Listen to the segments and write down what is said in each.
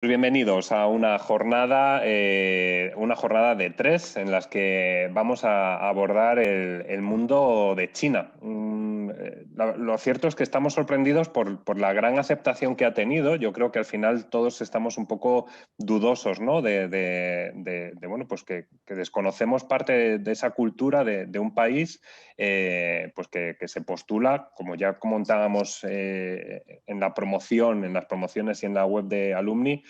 Bienvenidos a una jornada de 3 en las que vamos a abordar el mundo de China. Lo cierto es que estamos sorprendidos por la gran aceptación que ha tenido. Yo creo que al final todos estamos un poco dudosos, ¿no? Bueno, pues que desconocemos parte de esa cultura de un país pues que se postula, como ya comentábamos en la promoción, en las promociones y en la web de Alumni,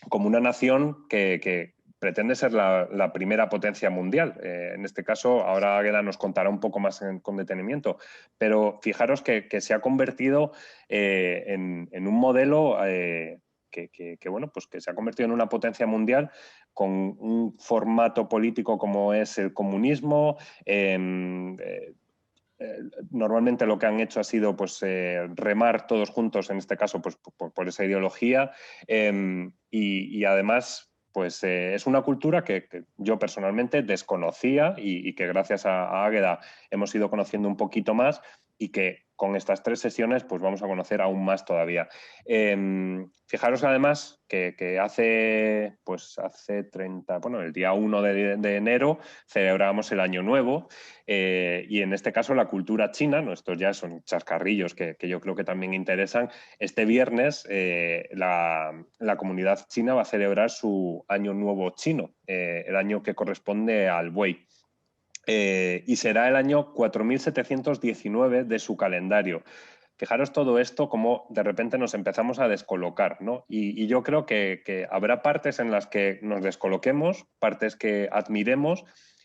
como una nación que pretende ser la primera potencia mundial. En este caso, ahora Águeda nos contará un poco más con detenimiento, pero fijaros que se ha convertido en un modelo bueno, pues que se ha convertido en una potencia mundial con un formato político como es el comunismo. Normalmente lo que han hecho ha sido pues, remar todos juntos, en este caso pues, por esa ideología, y además pues, es una cultura que yo personalmente desconocía y que gracias a Águeda hemos ido conociendo un poquito más y que con estas 3 sesiones pues, vamos a conocer aún más todavía. Fijaros además que hace 30, bueno, el día 1 de enero celebramos el Año Nuevo. Y en este caso la cultura china, ¿no? Estos ya son chascarrillos que yo creo que también interesan. Este viernes la comunidad china va a celebrar su Año Nuevo chino, el año que corresponde al Buey. Y será el año 4719 de su calendario. Fijaros todo esto, como de repente nos empezamos a descolocar, ¿no? Y yo creo que habrá partes en las que nos descoloquemos, partes que admiremos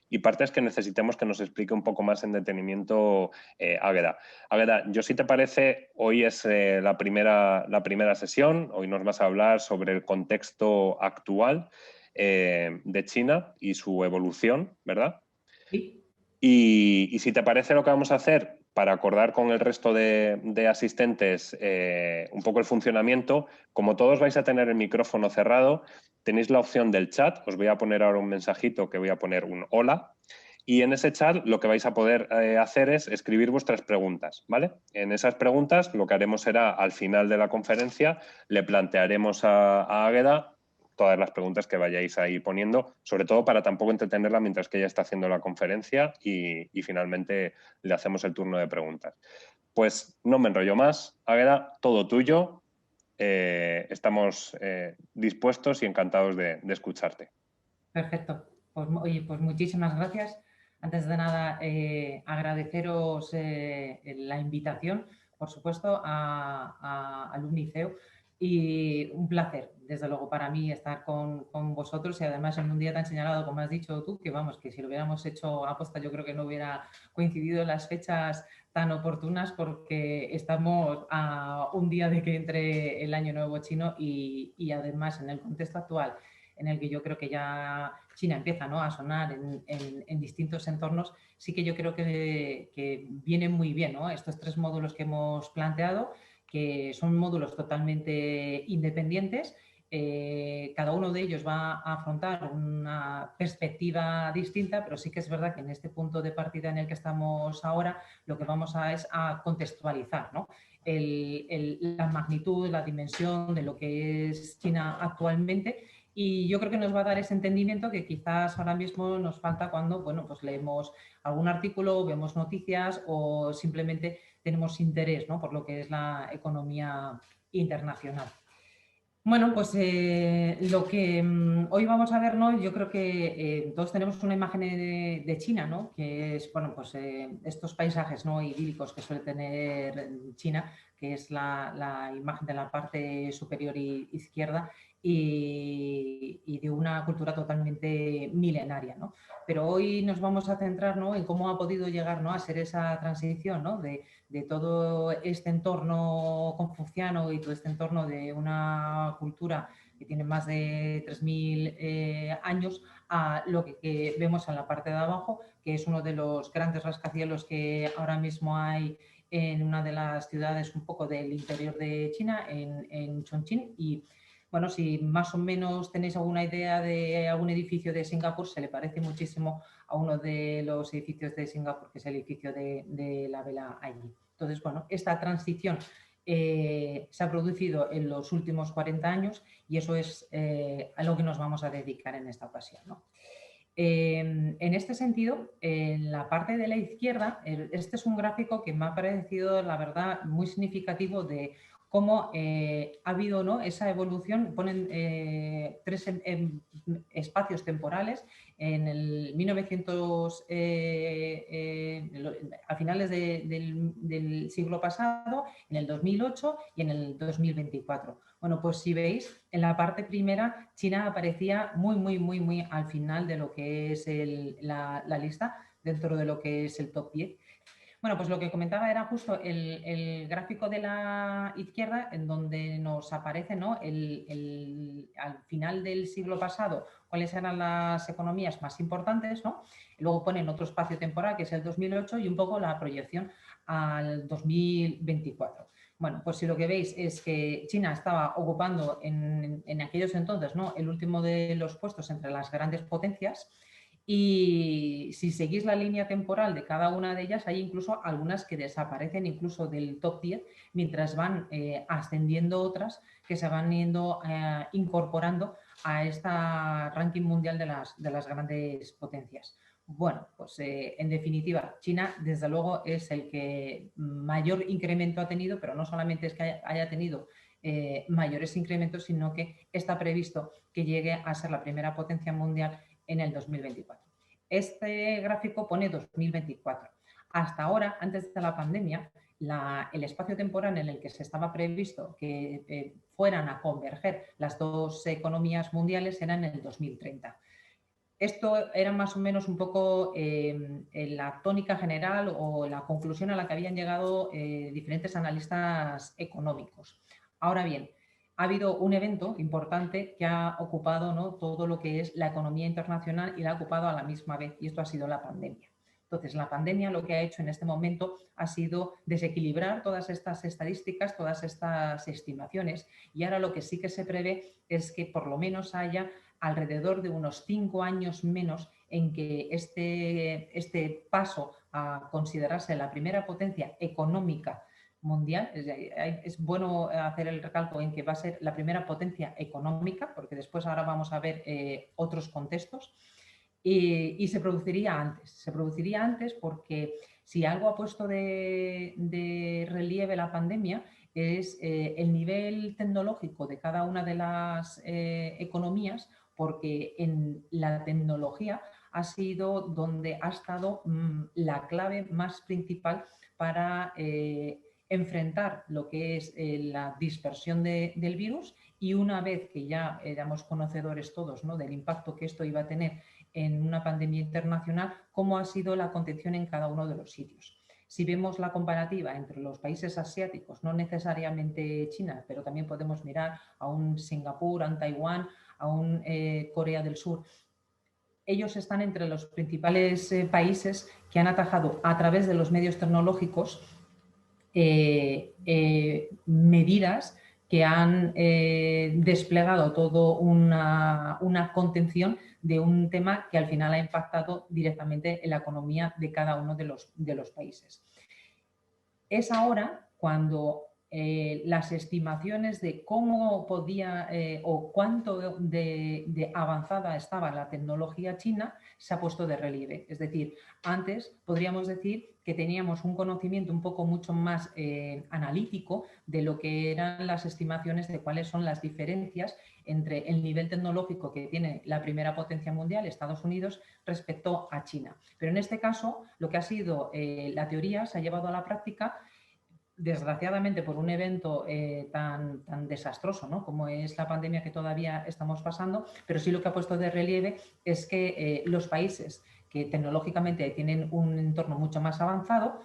y partes que necesitemos que nos explique un poco más en detenimiento Águeda. Águeda, yo si te parece, hoy es la primera sesión, hoy nos vas a hablar sobre el contexto actual de China y su evolución, ¿verdad? Sí. Y si te parece, lo que vamos a hacer para acordar con el resto de asistentes un poco el funcionamiento, como todos vais a tener el micrófono cerrado, tenéis la opción del chat. Os voy a poner ahora un mensajito que voy a poner un hola. Y en ese chat lo que vais a poder hacer es escribir vuestras preguntas, ¿vale? En esas preguntas lo que haremos será, al final de la conferencia, le plantearemos a Águeda todas las preguntas que vayáis ahí poniendo, sobre todo para tampoco entretenerla mientras que ella está haciendo la conferencia y finalmente le hacemos el turno de preguntas. Pues no me enrollo más, Águeda, todo tuyo. Estamos dispuestos y encantados de escucharte. Perfecto. Pues, oye, pues muchísimas gracias. Antes de nada, agradeceros la invitación, por supuesto, al Uniceo, y un placer, desde luego, para mí estar con vosotros, y además en un día tan señalado como has dicho tú, que vamos, que si lo hubiéramos hecho aposta yo creo que no hubiera coincidido en las fechas tan oportunas, porque estamos a un día de que entre el Año Nuevo chino y además en el contexto actual en el que yo creo que ya China empieza, ¿no?, a sonar en distintos entornos, sí que yo creo que vienen muy bien, ¿no?, estos 3 módulos que hemos planteado, que son módulos totalmente independientes. Cada uno de ellos va a afrontar una perspectiva distinta, pero sí que es verdad que en este punto de partida en el que estamos ahora, lo que vamos es a contextualizar, ¿no?, la magnitud, la dimensión de lo que es China actualmente. Y yo creo que nos va a dar ese entendimiento que quizás ahora mismo nos falta cuando, bueno, pues leemos algún artículo, vemos noticias o simplemente tenemos interés, ¿no?, por lo que es la economía internacional. Bueno, pues lo que hoy vamos a ver, ¿no?, yo creo que todos tenemos una imagen de China, ¿no?, que es, bueno, pues estos paisajes, ¿no?, idílicos que suele tener China, que es la imagen de la parte superior izquierda, y de una cultura totalmente milenaria, ¿no? Pero hoy nos vamos a centrar, ¿no?, en cómo ha podido llegar, ¿no?, a ser esa transición, ¿no?, de todo este entorno confuciano y todo este entorno de una cultura que tiene más de 3000 años, a lo que vemos en la parte de abajo, que es uno de los grandes rascacielos que ahora mismo hay en una de las ciudades un poco del interior de China, en Chongqing. Y bueno, si más o menos tenéis alguna idea de algún edificio de Singapur, se le parece muchísimo a uno de los edificios de Singapur, que es el edificio de la vela allí. Entonces, bueno, esta transición se ha producido en los últimos 40 años y eso es a lo que nos vamos a dedicar en esta ocasión, ¿no? En este sentido, en la parte de la izquierda, este es un gráfico que me ha parecido, la verdad, muy significativo de cómo ha habido, ¿no?, esa evolución. Ponen tres espacios temporales en el 1900, a finales del siglo pasado, en el 2008 y en el 2024. Bueno, pues si veis, en la parte primera, China aparecía muy al final de lo que es la lista, dentro de lo que es el top 10. Bueno, pues lo que comentaba era justo el gráfico de la izquierda, en donde nos aparece, ¿no?, al final del siglo pasado cuáles eran las economías más importantes, ¿no? Luego ponen otro espacio temporal, que es el 2008, y un poco la proyección al 2024. Bueno, pues si lo que veis es que China estaba ocupando en aquellos entonces, ¿no?, el último de los puestos entre las grandes potencias, y si seguís la línea temporal de cada una de ellas, hay incluso algunas que desaparecen incluso del top 10, mientras van ascendiendo otras que se van incorporando a esta ranking mundial de las grandes potencias. Bueno, pues en definitiva, China desde luego es el que mayor incremento ha tenido, pero no solamente es que haya tenido mayores incrementos, sino que está previsto que llegue a ser la primera potencia mundial en el 2024. Este gráfico pone 2024. Hasta ahora, antes de la pandemia, el espacio temporal en el que se estaba previsto que fueran a converger las dos economías mundiales era en el 2030. Esto era más o menos un poco la tónica general o la conclusión a la que habían llegado diferentes analistas económicos. Ahora bien, ha habido un evento importante que ha ocupado, ¿no?, todo lo que es la economía internacional y la ha ocupado a la misma vez, y esto ha sido la pandemia. Entonces, la pandemia lo que ha hecho en este momento ha sido desequilibrar todas estas estadísticas, todas estas estimaciones, y ahora lo que sí que se prevé es que por lo menos haya alrededor de unos 5 años menos en que este paso a considerarse la primera potencia económica mundial, es bueno hacer el recalco en que va a ser la primera potencia económica, porque después ahora vamos a ver otros contextos, y se produciría antes porque si algo ha puesto de relieve la pandemia es el nivel tecnológico de cada una de las economías, porque en la tecnología ha sido donde ha estado la clave más principal para enfrentar lo que es la dispersión del virus, y una vez que ya éramos conocedores todos, ¿no?, del impacto que esto iba a tener en una pandemia internacional, cómo ha sido la contención en cada uno de los sitios. Si vemos la comparativa entre los países asiáticos, no necesariamente China, pero también podemos mirar a un Singapur, a un Taiwán, a un Corea del Sur, ellos están entre los principales países que han atajado a través de los medios tecnológicos medidas que han desplegado toda una contención de un tema que al final ha impactado directamente en la economía de cada uno de los países. Es ahora cuando las estimaciones de cómo podía o cuánto de avanzada estaba la tecnología china se ha puesto de relieve. Es decir, antes podríamos decir que teníamos un conocimiento un poco mucho más analítico de lo que eran las estimaciones de cuáles son las diferencias entre el nivel tecnológico que tiene la primera potencia mundial, Estados Unidos, respecto a China. Pero en este caso, lo que ha sido la teoría se ha llevado a la práctica, desgraciadamente por un evento tan desastroso, ¿no?, como es la pandemia que todavía estamos pasando, pero sí lo que ha puesto de relieve es que los países que tecnológicamente tienen un entorno mucho más avanzado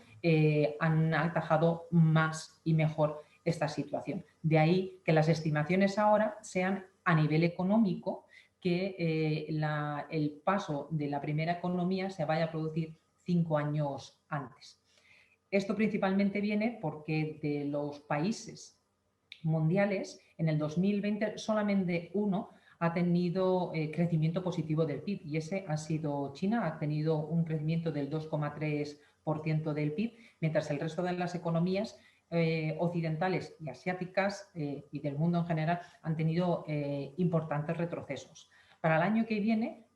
han atajado más y mejor esta situación. De ahí que las estimaciones ahora sean a nivel económico, que el paso de la primera economía se vaya a producir 5 años antes. Esto principalmente viene porque de los países mundiales, en el 2020 solamente uno ha tenido crecimiento positivo del PIB, y ese ha sido China. Ha tenido un crecimiento del 2,3% del PIB, mientras el resto de las economías occidentales y asiáticas y del mundo en general han tenido importantes retrocesos. Para el año que viene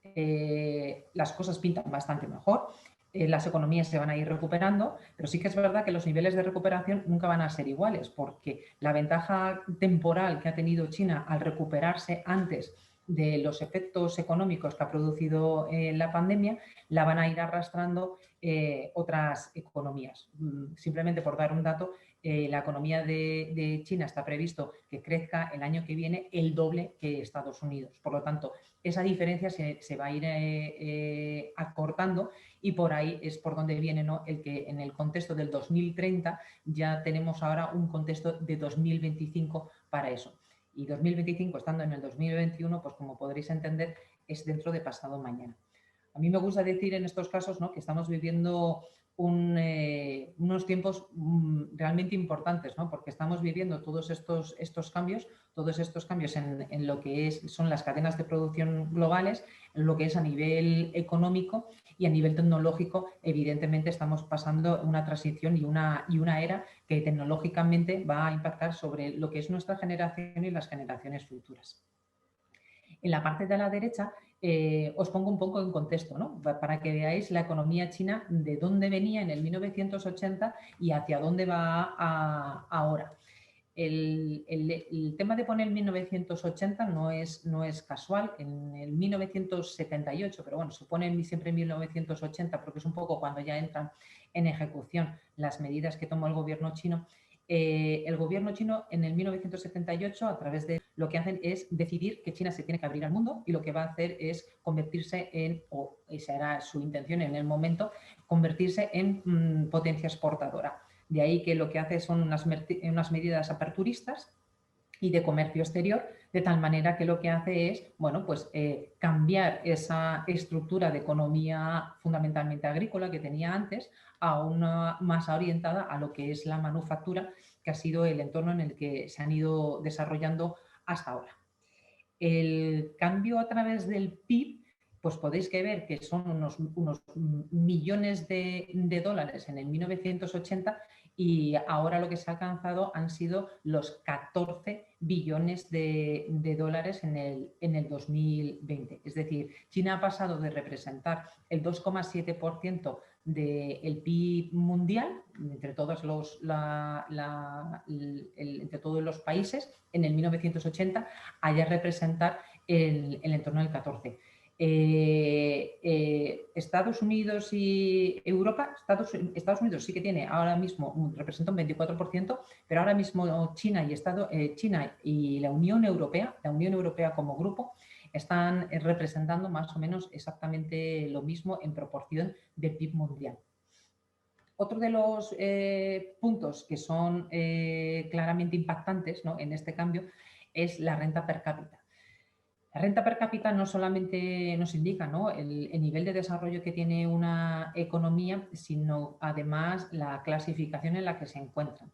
las cosas pintan bastante mejor, las economías se van a ir recuperando, pero sí que es verdad que los niveles de recuperación nunca van a ser iguales, porque la ventaja temporal que ha tenido China al recuperarse antes de los efectos económicos que ha producido la pandemia, la van a ir arrastrando otras economías. Simplemente por dar un dato, la economía de China está previsto que crezca el año que viene el doble que Estados Unidos. Por lo tanto, esa diferencia se va a ir acortando y por ahí es por donde viene, ¿no?, el que en el contexto del 2030 ya tenemos ahora un contexto de 2025 para eso. Y 2025, estando en el 2021, pues como podréis entender, es dentro de pasado mañana. A mí me gusta decir en estos casos, ¿no?, que estamos viviendo unos tiempos realmente importantes, ¿no?, porque estamos viviendo todos estos cambios en lo que son las cadenas de producción globales, en lo que es a nivel económico y a nivel tecnológico. Evidentemente estamos pasando una transición y una era que tecnológicamente va a impactar sobre lo que es nuestra generación y las generaciones futuras. En la parte de la derecha os pongo un poco en contexto, ¿no?, para que veáis la economía china, de dónde venía en el 1980 y hacia dónde va ahora. El tema de poner 1980 no es casual. En el 1978, pero bueno, se pone siempre en 1980 porque es un poco cuando ya entran en ejecución las medidas que tomó el gobierno chino. El gobierno chino en el 1978, a través de lo que hacen es decidir que China se tiene que abrir al mundo y lo que va a hacer es convertirse en, o esa era su intención en el momento, convertirse en potencia exportadora. De ahí que lo que hace son unas medidas aperturistas y de comercio exterior, de tal manera que lo que hace es, bueno, pues cambiar esa estructura de economía fundamentalmente agrícola que tenía antes a una más orientada a lo que es la manufactura, que ha sido el entorno en el que se han ido desarrollando hasta ahora. El cambio a través del PIB, pues podéis ver que son unos millones de dólares en el 1980 y ahora lo que se ha alcanzado han sido los 14 billones de dólares en el 2020. Es decir, China ha pasado de representar el 2,7% del PIB mundial entre todos los países en el 1980 a ya representar el entorno del 14%. Estados Unidos y Europa, Estados Unidos sí que tiene ahora mismo, representa un 24%, pero ahora mismo China y la Unión Europea como grupo, están representando más o menos exactamente lo mismo en proporción del PIB mundial. Otro de los puntos que son claramente impactantes, ¿no?, en este cambio es la renta per cápita. La renta per cápita no solamente nos indica, ¿no?, el nivel de desarrollo que tiene una economía, sino además la clasificación en la que se encuentra.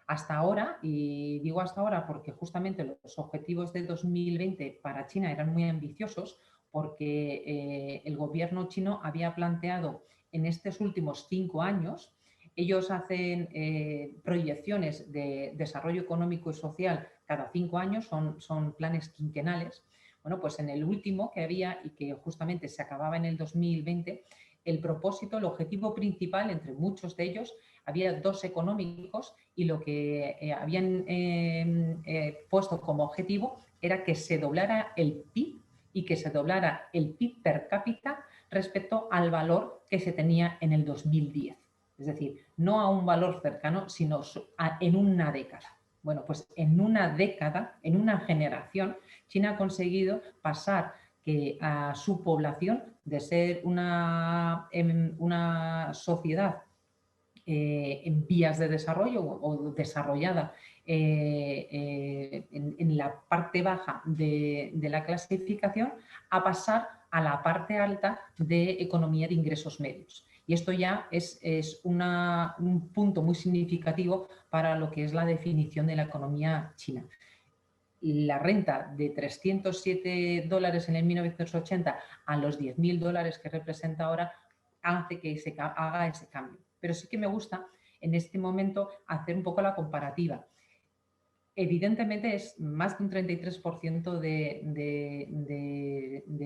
Hasta ahora, y digo hasta ahora porque justamente los objetivos de 2020 para China eran muy ambiciosos, porque el gobierno chino había planteado en estos últimos 5 años, ellos hacen proyecciones de desarrollo económico y social cada 5 años, son planes quinquenales. Bueno, pues en el último que había y que justamente se acababa en el 2020, el propósito, el objetivo principal, entre muchos de ellos, había 2 económicos y lo que habían puesto como objetivo era que se doblara el PIB y que se doblara el PIB per cápita respecto al valor que se tenía en el 2010. Es decir, no a un valor cercano, sino en una década. Bueno, pues en una década, en una generación, China ha conseguido pasar a su población de ser una sociedad en vías de desarrollo o desarrollada en la parte baja de la clasificación, a pasar a la parte alta de economía de ingresos medios. Y esto ya es un punto muy significativo para lo que es la definición de la economía china. La renta de $307 en el 1980 a los $10.000 que representa ahora hace que se haga ese cambio. Pero sí que me gusta en este momento hacer un poco la comparativa. Evidentemente es más de un 33% de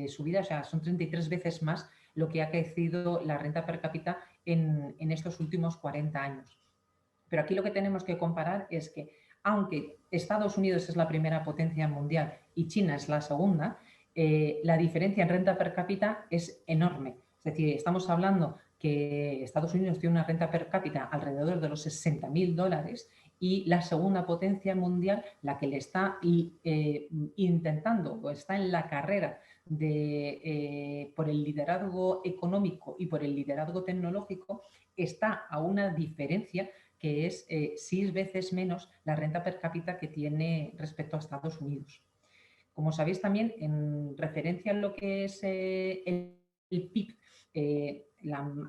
subida, o sea, son 33 veces más lo que ha crecido la renta per cápita en estos últimos 40 años. Pero aquí lo que tenemos que comparar es que, aunque Estados Unidos es la primera potencia mundial y China es la segunda, la diferencia en renta per cápita es enorme. Es decir, estamos hablando que Estados Unidos tiene una renta per cápita alrededor de los $60.000 y la segunda potencia mundial, la que le está intentando o está en la carrera por el liderazgo económico y por el liderazgo tecnológico, está a una diferencia que es 6 veces menos la renta per cápita que tiene respecto a Estados Unidos. Como sabéis también, en referencia a lo que es el PIB,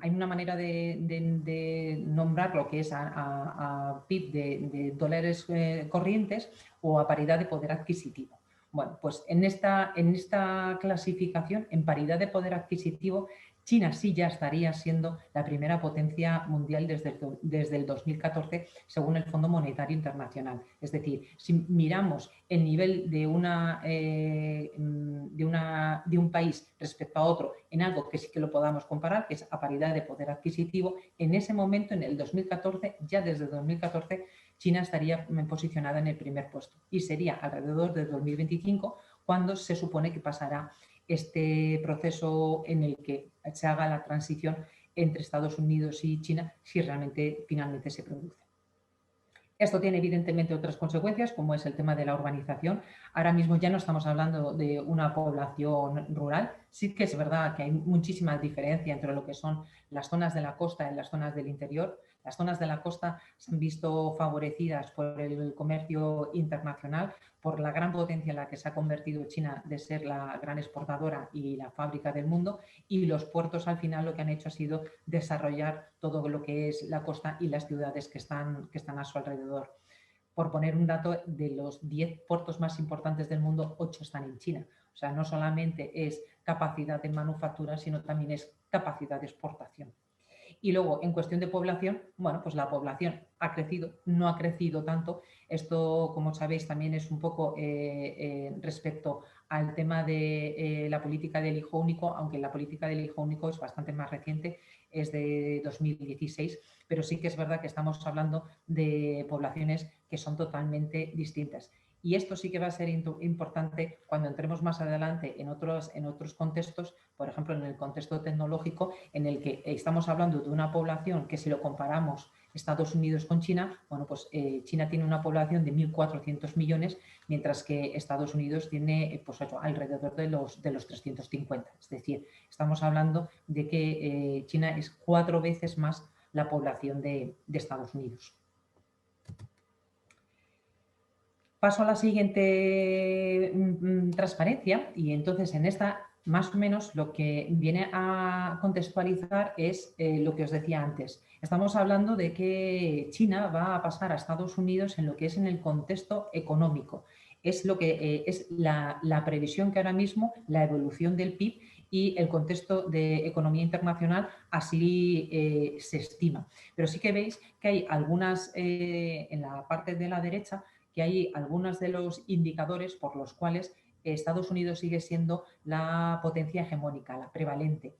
hay una manera de nombrar lo que es a PIB de dólares corrientes o a paridad de poder adquisitivo. Bueno, pues en esta clasificación, en paridad de poder adquisitivo, China sí ya estaría siendo la primera potencia mundial desde el 2014, según el Fondo Monetario Internacional. Es decir, si miramos el nivel de un país respecto a otro en algo que sí que lo podamos comparar, que es a paridad de poder adquisitivo, en ese momento, en el 2014, ya desde 2014, China estaría posicionada en el primer puesto y sería alrededor del 2025 cuando se supone que pasará este proceso en el que se haga la transición entre Estados Unidos y China si realmente finalmente se produce. Esto tiene evidentemente otras consecuencias, como es el tema de la urbanización. Ahora mismo ya no estamos hablando de una población rural. Sí que es verdad que hay muchísima diferencia entre lo que son las zonas de la costa y las zonas del interior. Las zonas de la costa se han visto favorecidas por el comercio internacional, por la gran potencia en la que se ha convertido China de ser la gran exportadora y la fábrica del mundo, y los puertos al final lo que han hecho ha sido desarrollar todo lo que es la costa y las ciudades que están a su alrededor. Por poner un dato, de los 10 puertos más importantes del mundo, 8 están en China. O sea, no solamente es capacidad de manufactura, sino también es capacidad de exportación. Y luego, en cuestión de población, bueno, pues la población ha crecido, no ha crecido tanto. Esto, como sabéis, también es un poco respecto al tema de la política del hijo único, aunque la política del hijo único es bastante más reciente, es de 2016, pero sí que es verdad que estamos hablando de poblaciones que son totalmente distintas. Y esto sí que va a ser importante cuando entremos más adelante en otros contextos, por ejemplo, en el contexto tecnológico, en el que estamos hablando de una población que, si lo comparamos Estados Unidos con China, bueno, pues China tiene una población de 1.400 millones, mientras que Estados Unidos tiene pues, alrededor de los 350. Es decir, estamos hablando de que China es 4 veces más la población de Estados Unidos. Paso a la siguiente transparencia, y entonces en esta más o menos lo que viene a contextualizar es lo que os decía antes. Estamos hablando de que China va a pasar a Estados Unidos en lo que es en el contexto económico. Es lo que es la previsión que ahora mismo la evolución del PIB y el contexto de economía internacional así se estima. Pero sí que veis que hay algunas en la parte de la derecha, que hay algunos de los indicadores por los cuales Estados Unidos sigue siendo la potencia hegemónica, la prevalente.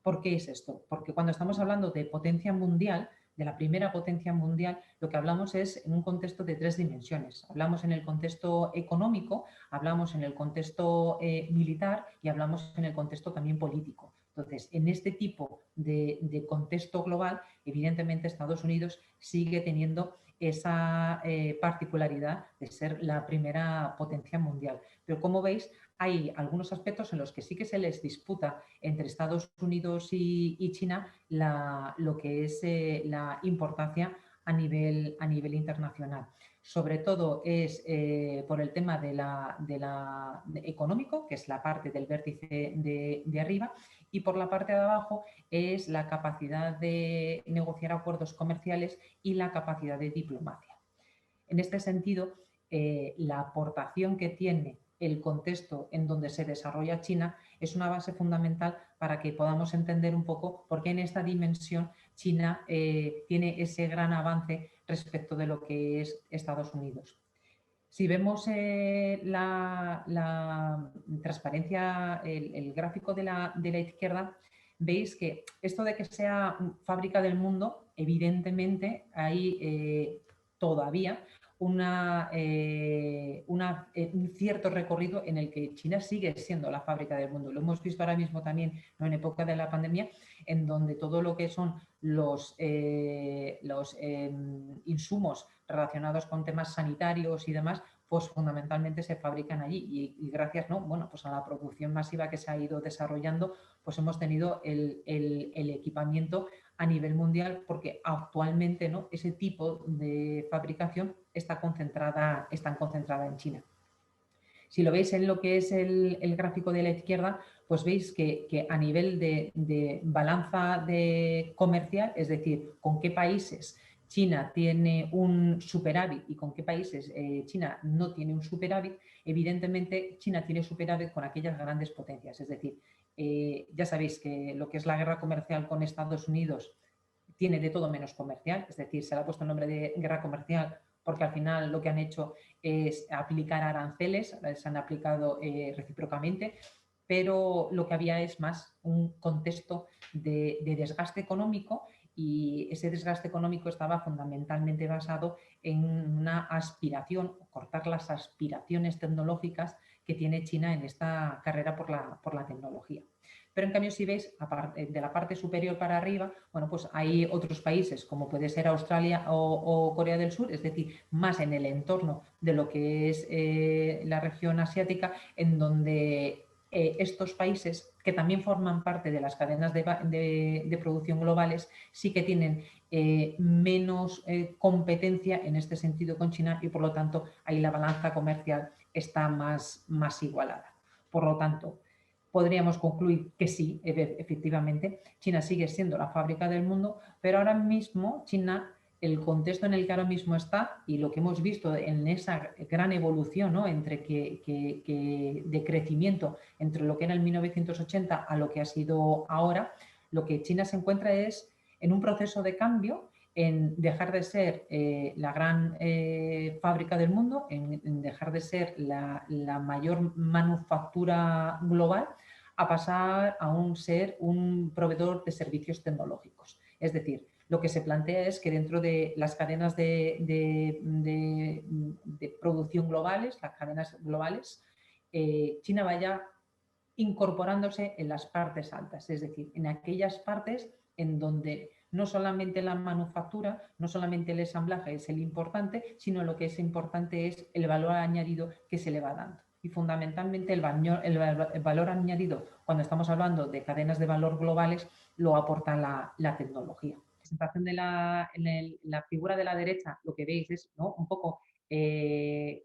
¿Por qué es esto? Porque cuando estamos hablando de potencia mundial, de la primera potencia mundial, lo que hablamos es en un contexto de 3 dimensiones. Hablamos en el contexto económico, hablamos en el contexto militar y hablamos en el contexto también político. Entonces, en este tipo de contexto global, evidentemente Estados Unidos sigue teniendo esa particularidad de ser la primera potencia mundial. Pero como veis, hay algunos aspectos en los que sí que se les disputa entre Estados Unidos y China lo que es la importancia a nivel internacional. Sobre todo es por el tema de económico, que es la parte del vértice de arriba, y por la parte de abajo es la capacidad de negociar acuerdos comerciales y la capacidad de diplomacia. En este sentido, la aportación que tiene el contexto en donde se desarrolla China es una base fundamental para que podamos entender un poco por qué en esta dimensión China tiene ese gran avance respecto de lo que es Estados Unidos. Si vemos la transparencia, el gráfico de la izquierda, veis que esto de que sea fábrica del mundo, evidentemente hay todavía un cierto recorrido en el que China sigue siendo la fábrica del mundo. Lo hemos visto ahora mismo también, ¿no?, en época de la pandemia, en donde todo lo que son los insumos relacionados con temas sanitarios y demás, pues fundamentalmente se fabrican allí y gracias, ¿no?, bueno, pues a la producción masiva que se ha ido desarrollando, pues hemos tenido el equipamiento a nivel mundial, porque actualmente, ¿no?, ese tipo de fabricación está concentrada en China. Si lo veis en lo que es el gráfico de la izquierda, pues veis que a nivel de balanza comercial, es decir, con qué países China tiene un superávit y con qué países China no tiene un superávit, evidentemente China tiene superávit con aquellas grandes potencias. Es decir, ya sabéis que lo que es la guerra comercial con Estados Unidos tiene de todo menos comercial, es decir, se le ha puesto el nombre de guerra comercial porque al final lo que han hecho es aplicar aranceles, se han aplicado recíprocamente, pero lo que había es más un contexto de desgaste económico, y ese desgaste económico estaba fundamentalmente basado en una aspiración, cortar las aspiraciones tecnológicas que tiene China en esta carrera por la tecnología. Pero en cambio, si veis de la parte superior para arriba, bueno, pues hay otros países como puede ser Australia o Corea del Sur, es decir, más en el entorno de lo que es la región asiática, en donde estos países, que también forman parte de las cadenas de producción globales, sí que tienen menos competencia en este sentido con China, y por lo tanto ahí la balanza comercial está más igualada. Por lo tanto, podríamos concluir que sí, efectivamente, China sigue siendo la fábrica del mundo, pero ahora mismo China, el contexto en el que ahora mismo está y lo que hemos visto en esa gran evolución, ¿no?, entre de crecimiento entre lo que era el 1980 a lo que ha sido ahora, lo que China se encuentra es en un proceso de cambio, en dejar de ser la gran fábrica del mundo, en dejar de ser la mayor manufactura global, a pasar a ser un proveedor de servicios tecnológicos. Es decir, lo que se plantea es que dentro de las cadenas de producción globales, las cadenas globales, China vaya incorporándose en las partes altas, es decir, en aquellas partes en donde no solamente la manufactura, no solamente el ensamblaje es el importante, sino lo que es importante es el valor añadido que se le va dando. Y fundamentalmente el valor añadido, cuando estamos hablando de cadenas de valor globales, lo aporta la tecnología. En la presentación en la figura de la derecha, lo que veis es, ¿no?, un poco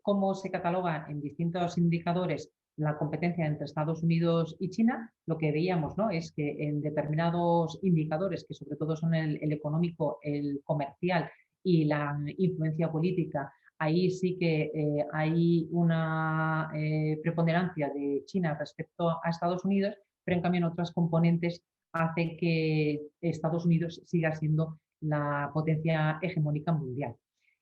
cómo se catalogan en distintos indicadores la competencia entre Estados Unidos y China. Lo que veíamos, ¿no?, es que en determinados indicadores, que sobre todo son el económico, el comercial y la influencia política, ahí sí que hay una preponderancia de China respecto a Estados Unidos, pero en cambio en otras componentes hace que Estados Unidos siga siendo la potencia hegemónica mundial.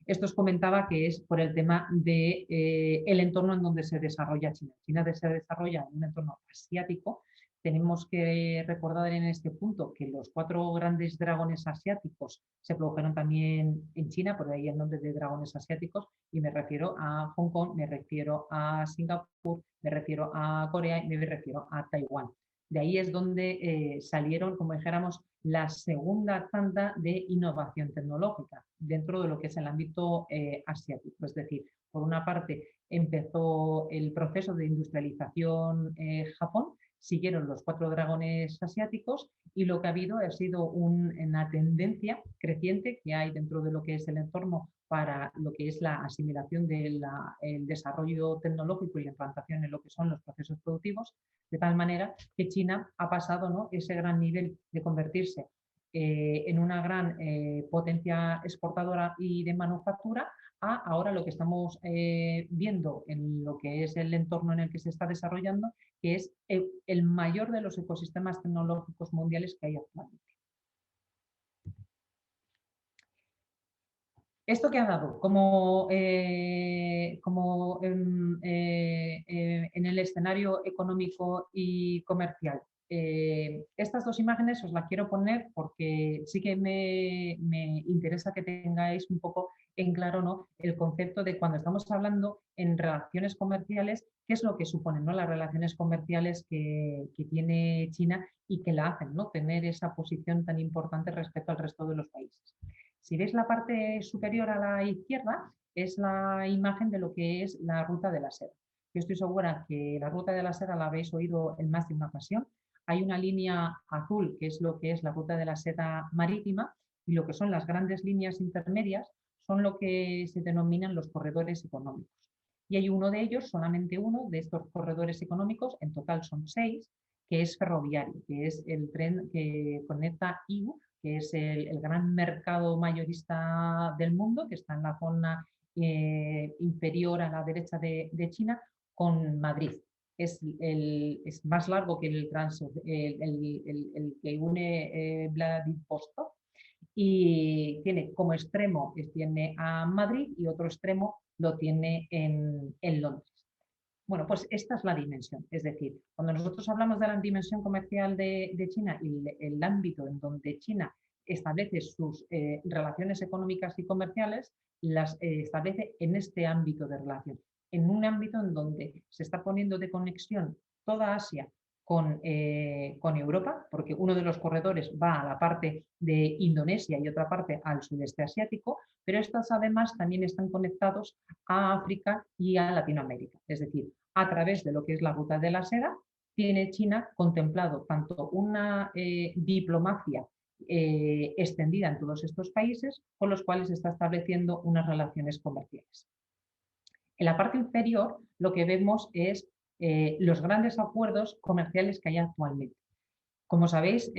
Esto os comentaba que es por el tema del el entorno en donde se desarrolla China. China se desarrolla en un entorno asiático. Tenemos que recordar en este punto que los 4 grandes dragones asiáticos se produjeron también en China, por ahí el nombre de dragones asiáticos, y me refiero a Hong Kong, me refiero a Singapur, me refiero a Corea y me refiero a Taiwán. De ahí es donde salieron, como dijéramos, la segunda tanda de innovación tecnológica dentro de lo que es el ámbito asiático. Es decir, por una parte empezó el proceso de industrialización Japón, siguieron los 4 dragones asiáticos, y lo que ha habido ha sido una tendencia creciente que hay dentro de lo que es el entorno para lo que es la asimilación del desarrollo tecnológico y la implantación en lo que son los procesos productivos, de tal manera que China ha pasado, ¿no?, ese gran nivel de convertirse en una gran potencia exportadora y de manufactura, a ahora lo que estamos viendo en lo que es el entorno en el que se está desarrollando, que es el mayor de los ecosistemas tecnológicos mundiales que hay actualmente. ¿Esto qué ha dado? Como, en el escenario económico y comercial. Estas dos imágenes os las quiero poner porque sí que me interesa que tengáis un poco en claro, ¿no?, el concepto de cuando estamos hablando en relaciones comerciales, qué es lo que suponen, ¿no?, las relaciones comerciales que tiene China y que la hacen, ¿no?, tener esa posición tan importante respecto al resto de los países. Si veis la parte superior a la izquierda, es la imagen de lo que es la ruta de la seda. Yo estoy segura que la ruta de la seda la habéis oído en más de una ocasión. Hay una línea azul, que es lo que es la ruta de la seda marítima, y lo que son las grandes líneas intermedias son lo que se denominan los corredores económicos. Y hay uno de ellos, solamente uno de estos corredores económicos, en total son 6, que es ferroviario, que es el tren que conecta Yiwu, que es el gran mercado mayorista del mundo, que está en la zona inferior a la derecha de China, con Madrid. Es más largo que el que une Vladivostok y tiene como extremo tiene a Madrid y otro extremo lo tiene en Londres. Bueno, pues esta es la dimensión. Es decir, cuando nosotros hablamos de la dimensión comercial de China y el ámbito en donde China establece sus relaciones económicas y comerciales, las establece en este ámbito de relación, en un ámbito en donde se está poniendo de conexión toda Asia con Europa, porque uno de los corredores va a la parte de Indonesia y otra parte al sudeste asiático, pero estos además también están conectados a África y a Latinoamérica. Es decir, a través de lo que es la ruta de la seda, tiene China contemplado tanto una diplomacia extendida en todos estos países con los cuales está estableciendo unas relaciones comerciales. En la parte inferior lo que vemos es los grandes acuerdos comerciales que hay actualmente. Como sabéis,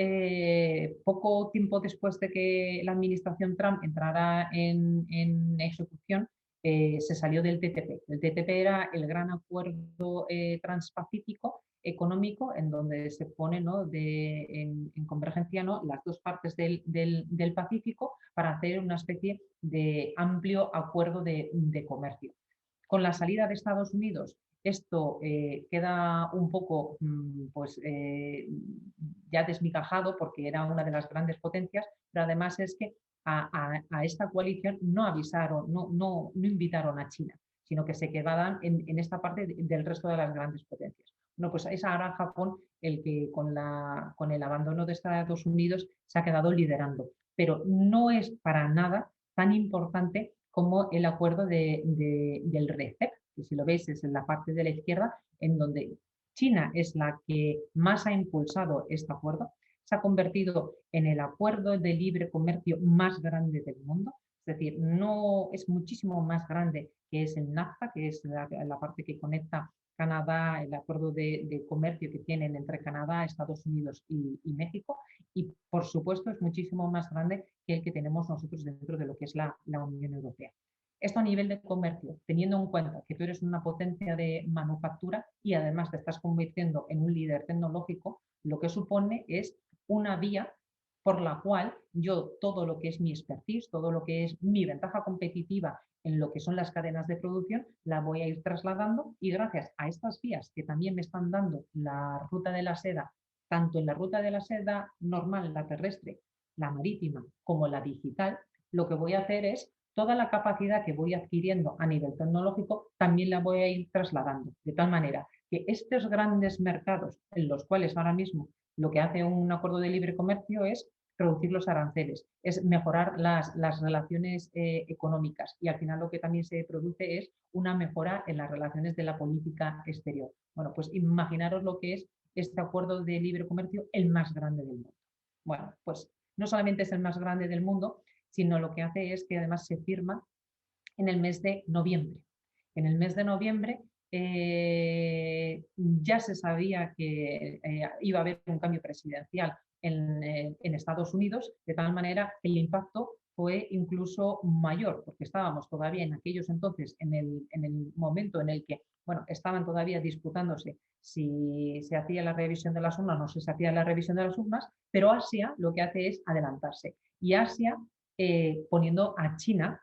poco tiempo después de que la administración Trump entrara en ejecución, se salió del TTP. El TTP era el gran acuerdo transpacífico económico en donde se pone, ¿no?, en convergencia, ¿no?, las dos partes del Pacífico para hacer una especie de amplio acuerdo de comercio. Con la salida de Estados Unidos, esto queda un poco pues, ya desmigajado porque era una de las grandes potencias, pero además es que a esta coalición no avisaron, no invitaron a China, sino que se quedaban en esta parte del resto de las grandes potencias. Bueno, pues es ahora Japón el que con el abandono de Estados Unidos se ha quedado liderando, pero no es para nada tan importante como el acuerdo del RCEP, que si lo veis es en la parte de la izquierda, en donde China es la que más ha impulsado este acuerdo, se ha convertido en el acuerdo de libre comercio más grande del mundo, es decir, no es muchísimo más grande que es el NAFTA, que es la parte que conecta Canadá, el acuerdo de comercio que tienen entre Canadá, Estados Unidos y México, y por supuesto es muchísimo más grande que el que tenemos nosotros dentro de lo que es la Unión Europea. Esto a nivel de comercio, teniendo en cuenta que tú eres una potencia de manufactura y además te estás convirtiendo en un líder tecnológico, lo que supone es una vía por la cual yo todo lo que es mi expertise, todo lo que es mi ventaja competitiva en lo que son las cadenas de producción, la voy a ir trasladando y gracias a estas vías que también me están dando la ruta de la seda, tanto en la ruta de la seda normal, la terrestre, la marítima, como la digital, lo que voy a hacer es toda la capacidad que voy adquiriendo a nivel tecnológico también la voy a ir trasladando, de tal manera que estos grandes mercados en los cuales ahora mismo lo que hace un acuerdo de libre comercio es reducir los aranceles, es mejorar las relaciones económicas y al final lo que también se produce es una mejora en las relaciones de la política exterior. Bueno, pues imaginaros lo que es este acuerdo de libre comercio, el más grande del mundo. Bueno, pues no solamente es el más grande del mundo, sino lo que hace es que además se firma en el mes de noviembre. En el mes de noviembre ya se sabía que iba a haber un cambio presidencial en Estados Unidos, de tal manera que el impacto fue incluso mayor, porque estábamos todavía en aquellos entonces, en el momento en el que bueno, estaban todavía disputándose si se hacía la revisión de las urnas o no se hacía la revisión de las urnas, pero Asia lo que hace es adelantarse. Y Asia poniendo a China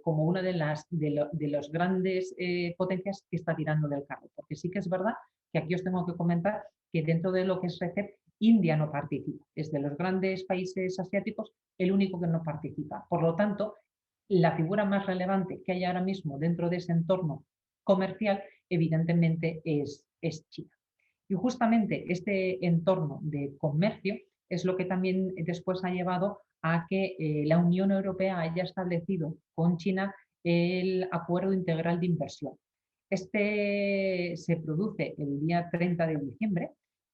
como una de las grandes potencias que está tirando del carro. Porque sí que es verdad que aquí os tengo que comentar que dentro de lo que es RCEP, India no participa. Es de los grandes países asiáticos el único que no participa. Por lo tanto, la figura más relevante que hay ahora mismo dentro de ese entorno comercial, evidentemente, es China. Y justamente este entorno de comercio es lo que también después ha llevado a que la Unión Europea haya establecido con China el Acuerdo Integral de Inversión. Este se produce el día 30 de diciembre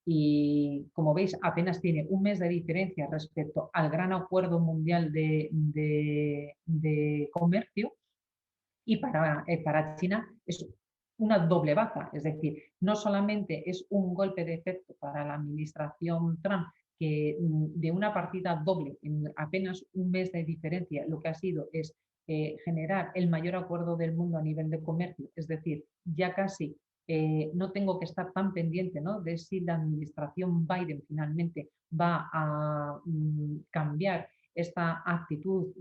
y, como veis, apenas tiene un mes de diferencia respecto al gran acuerdo mundial de comercio, y para China es una doble baza, es decir, no solamente es un golpe de efecto para la administración Trump, que de una partida doble en apenas un mes de diferencia lo que ha sido es generar el mayor acuerdo del mundo a nivel de comercio, es decir, ya casi no tengo que estar tan pendiente, ¿no?, de si la administración Biden finalmente va a cambiar esta actitud,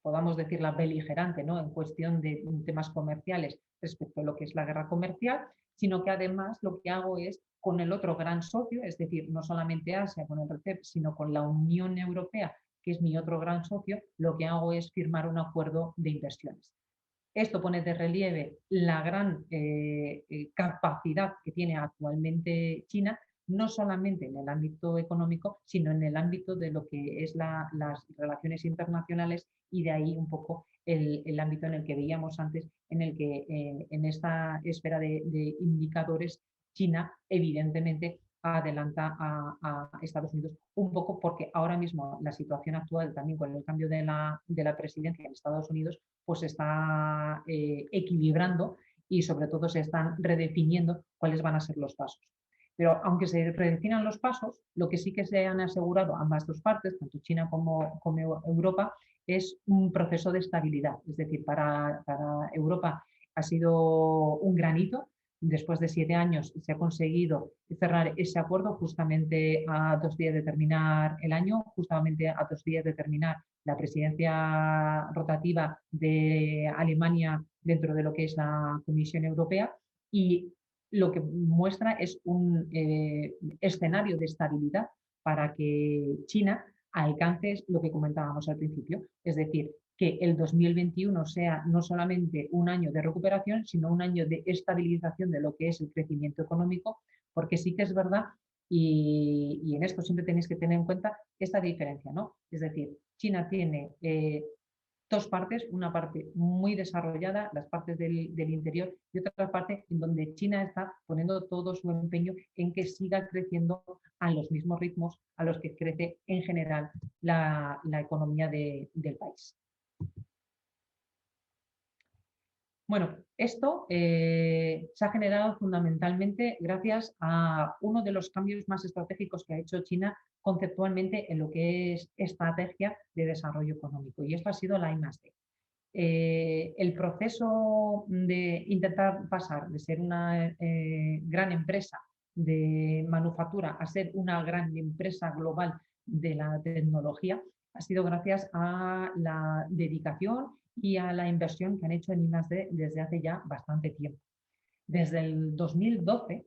podamos decirla beligerante, ¿no?, en cuestión de temas comerciales respecto a lo que es la guerra comercial, sino que además lo que hago es con el otro gran socio, es decir, no solamente Asia con el RCEP, sino con la Unión Europea, que es mi otro gran socio, lo que hago es firmar un acuerdo de inversiones. Esto pone de relieve la gran capacidad que tiene actualmente China, no solamente en el ámbito económico, sino en el ámbito de lo que es las relaciones internacionales, y de ahí un poco el ámbito en el que veíamos antes, en el que en esta esfera de indicadores, China evidentemente adelanta a Estados Unidos, un poco porque ahora mismo la situación actual, también con el cambio de la presidencia en Estados Unidos, pues se está equilibrando y sobre todo se están redefiniendo cuáles van a ser los pasos. Pero aunque se redefinan los pasos, lo que sí que se han asegurado ambas dos partes, tanto China como Europa, es un proceso de estabilidad. Es decir, para Europa ha sido un gran hito. Después de 7 años se ha conseguido cerrar ese acuerdo justamente a 2 días de terminar el año, justamente a 2 días de terminar la presidencia rotativa de Alemania dentro de lo que es la Comisión Europea, y lo que muestra es un escenario de estabilidad para que China alcance lo que comentábamos al principio, es decir, que el 2021 sea no solamente un año de recuperación, sino un año de estabilización de lo que es el crecimiento económico, porque sí que es verdad, y en esto siempre tenéis que tener en cuenta esta diferencia, ¿no? Es decir, China tiene dos partes, una parte muy desarrollada, las partes del interior, y otra parte en donde China está poniendo todo su empeño en que siga creciendo a los mismos ritmos a los que crece en general la economía del país. Bueno, esto se ha generado fundamentalmente gracias a uno de los cambios más estratégicos que ha hecho China conceptualmente en lo que es estrategia de desarrollo económico, y esto ha sido la I+D. El proceso de intentar pasar de ser una gran empresa de manufactura a ser una gran empresa global de la tecnología ha sido gracias a la dedicación y a la inversión que han hecho en I+D desde hace ya bastante tiempo. Desde el 2012,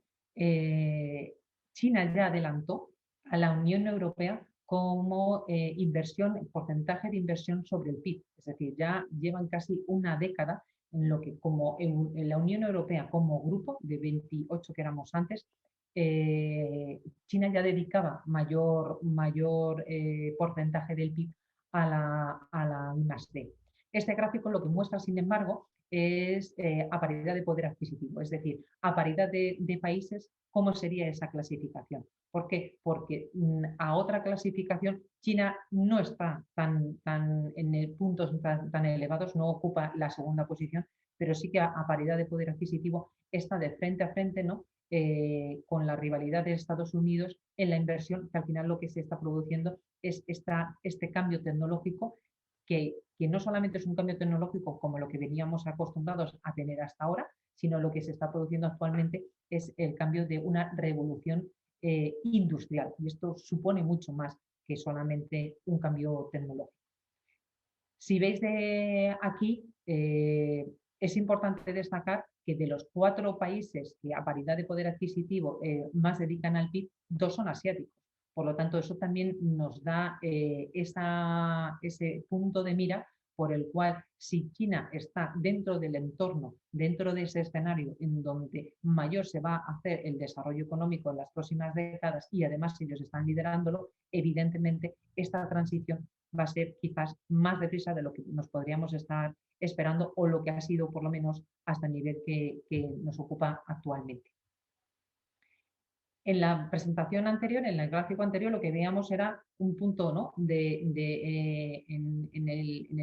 China ya adelantó a la Unión Europea como inversión, porcentaje de inversión sobre el PIB. Es decir, ya llevan casi una década en lo que, como en la Unión Europea como grupo de 28 que éramos antes, China ya dedicaba mayor porcentaje del PIB a la I+D. Este gráfico lo que muestra, sin embargo, es a paridad de poder adquisitivo, es decir, a paridad de países, ¿cómo sería esa clasificación? ¿Por qué? Porque a otra clasificación China no está tan en puntos tan elevados, no ocupa la segunda posición, pero sí que a paridad de poder adquisitivo está de frente a frente, ¿no?, con la rivalidad de Estados Unidos en la inversión, que al final lo que se está produciendo es este cambio tecnológico, que no solamente es un cambio tecnológico como lo que veníamos acostumbrados a tener hasta ahora, sino lo que se está produciendo actualmente es el cambio de una revolución industrial. Y esto supone mucho más que solamente un cambio tecnológico. Si veis de aquí, es importante destacar que de los 4 países que a paridad de poder adquisitivo más dedican al PIB, 2 son asiáticos. Por lo tanto, eso también nos da ese punto de mira por el cual si China está dentro del entorno, dentro de ese escenario en donde mayor se va a hacer el desarrollo económico en las próximas décadas y además ellos están liderándolo, evidentemente esta transición va a ser quizás más deprisa de lo que nos podríamos estar esperando o lo que ha sido por lo menos hasta el nivel que nos ocupa actualmente. En la presentación anterior, en el gráfico anterior, lo que veíamos era un punto, ¿no? En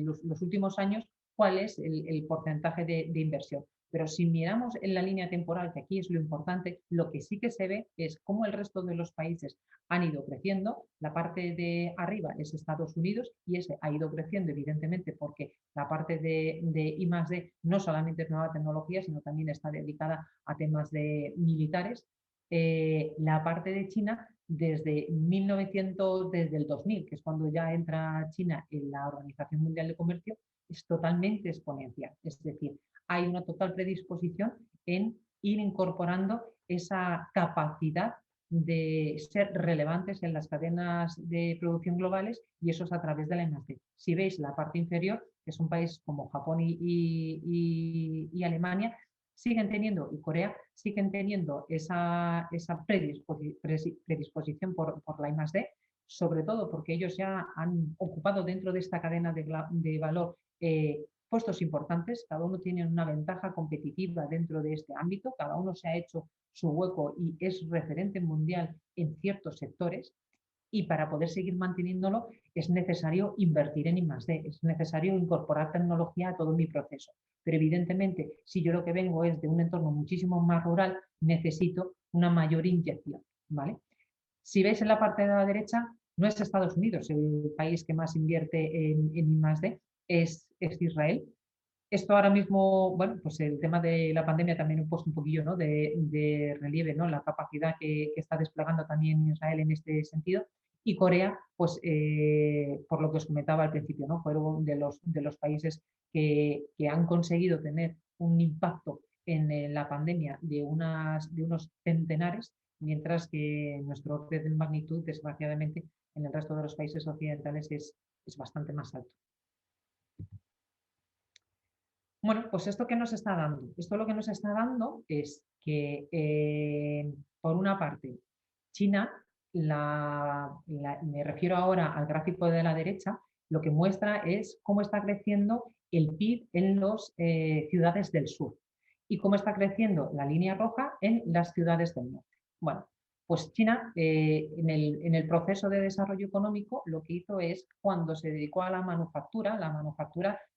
los últimos años, cuál es el porcentaje de inversión. Pero si miramos en la línea temporal, que aquí es lo importante, lo que sí que se ve es cómo el resto de los países han ido creciendo. La parte de arriba es Estados Unidos y ese ha ido creciendo, evidentemente, porque la parte de I+D no solamente es nueva tecnología, sino también está dedicada a temas de militares. La parte de China desde 1900, desde el 2000, que es cuando ya entra China en la Organización Mundial de Comercio, es totalmente exponencial. Es decir, hay una total predisposición en ir incorporando esa capacidad de ser relevantes en las cadenas de producción globales y eso es a través de la I+D. Si veis la parte inferior, que son países como Japón y Alemania, siguen teniendo, y Corea, siguen teniendo esa predisposición por la I+D, sobre todo porque ellos ya han ocupado dentro de esta cadena de valor puestos importantes, cada uno tiene una ventaja competitiva dentro de este ámbito, cada uno se ha hecho su hueco y es referente mundial en ciertos sectores. Y para poder seguir manteniéndolo es necesario invertir en I+D, es necesario incorporar tecnología a todo mi proceso. Pero evidentemente, si yo lo que vengo es de un entorno muchísimo más rural, necesito una mayor inyección, ¿vale? Si veis en la parte de la derecha, no es Estados Unidos el país que más invierte en I+D, es Israel. Esto ahora mismo, bueno, pues el tema de la pandemia también ha puesto un poquillo, ¿no? de relieve, ¿no? La capacidad que está desplegando también Israel en este sentido. Y Corea, pues por lo que os comentaba al principio, ¿no? Fueron de los países que han conseguido tener un impacto en la pandemia de unos centenares, mientras que nuestro orden de magnitud, desgraciadamente, en el resto de los países occidentales es bastante más alto. Bueno, pues esto que nos está dando. Esto lo que nos está dando es que, por una parte, China, me refiero ahora al gráfico de la derecha, lo que muestra es cómo está creciendo el PIB en las ciudades del sur y cómo está creciendo la línea roja en las ciudades del norte. Bueno, pues China, en el proceso de desarrollo económico, lo que hizo es, cuando se dedicó a la manufactura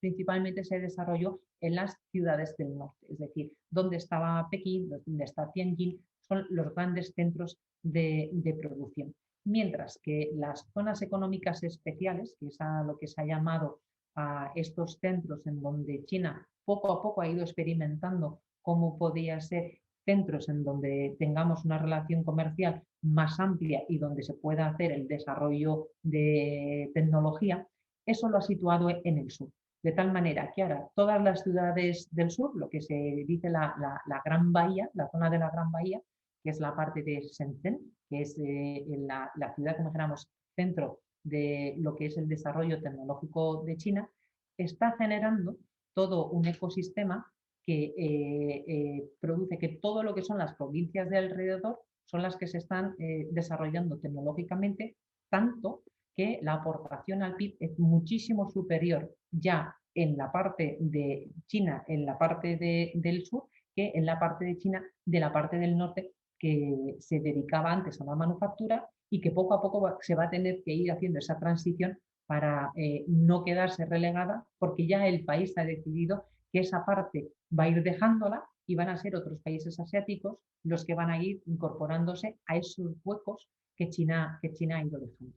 principalmente se desarrolló en las ciudades del norte, es decir, donde estaba Pekín, donde está Tianjin, son los grandes centros de producción. Mientras que las zonas económicas especiales, que es a lo que se ha llamado a estos centros en donde China poco a poco ha ido experimentando cómo podía ser centros en donde tengamos una relación comercial más amplia y donde se pueda hacer el desarrollo de tecnología, eso lo ha situado en el sur. De tal manera que ahora todas las ciudades del sur, lo que se dice la Gran Bahía, la zona de la Gran Bahía, que es la parte de Shenzhen, que es la ciudad, como dijéramos, centro de lo que es el desarrollo tecnológico de China, está generando todo un ecosistema que produce que todo lo que son las provincias de alrededor son las que se están desarrollando tecnológicamente, tanto que la aportación al PIB es muchísimo superior ya en la parte de China, en la parte del sur, que en la parte de China, de la parte del norte, que se dedicaba antes a la manufactura y que poco a poco se va a tener que ir haciendo esa transición para no quedarse relegada, porque ya el país ha decidido que esa parte va a ir dejándola y van a ser otros países asiáticos los que van a ir incorporándose a esos huecos que China ha ido dejando.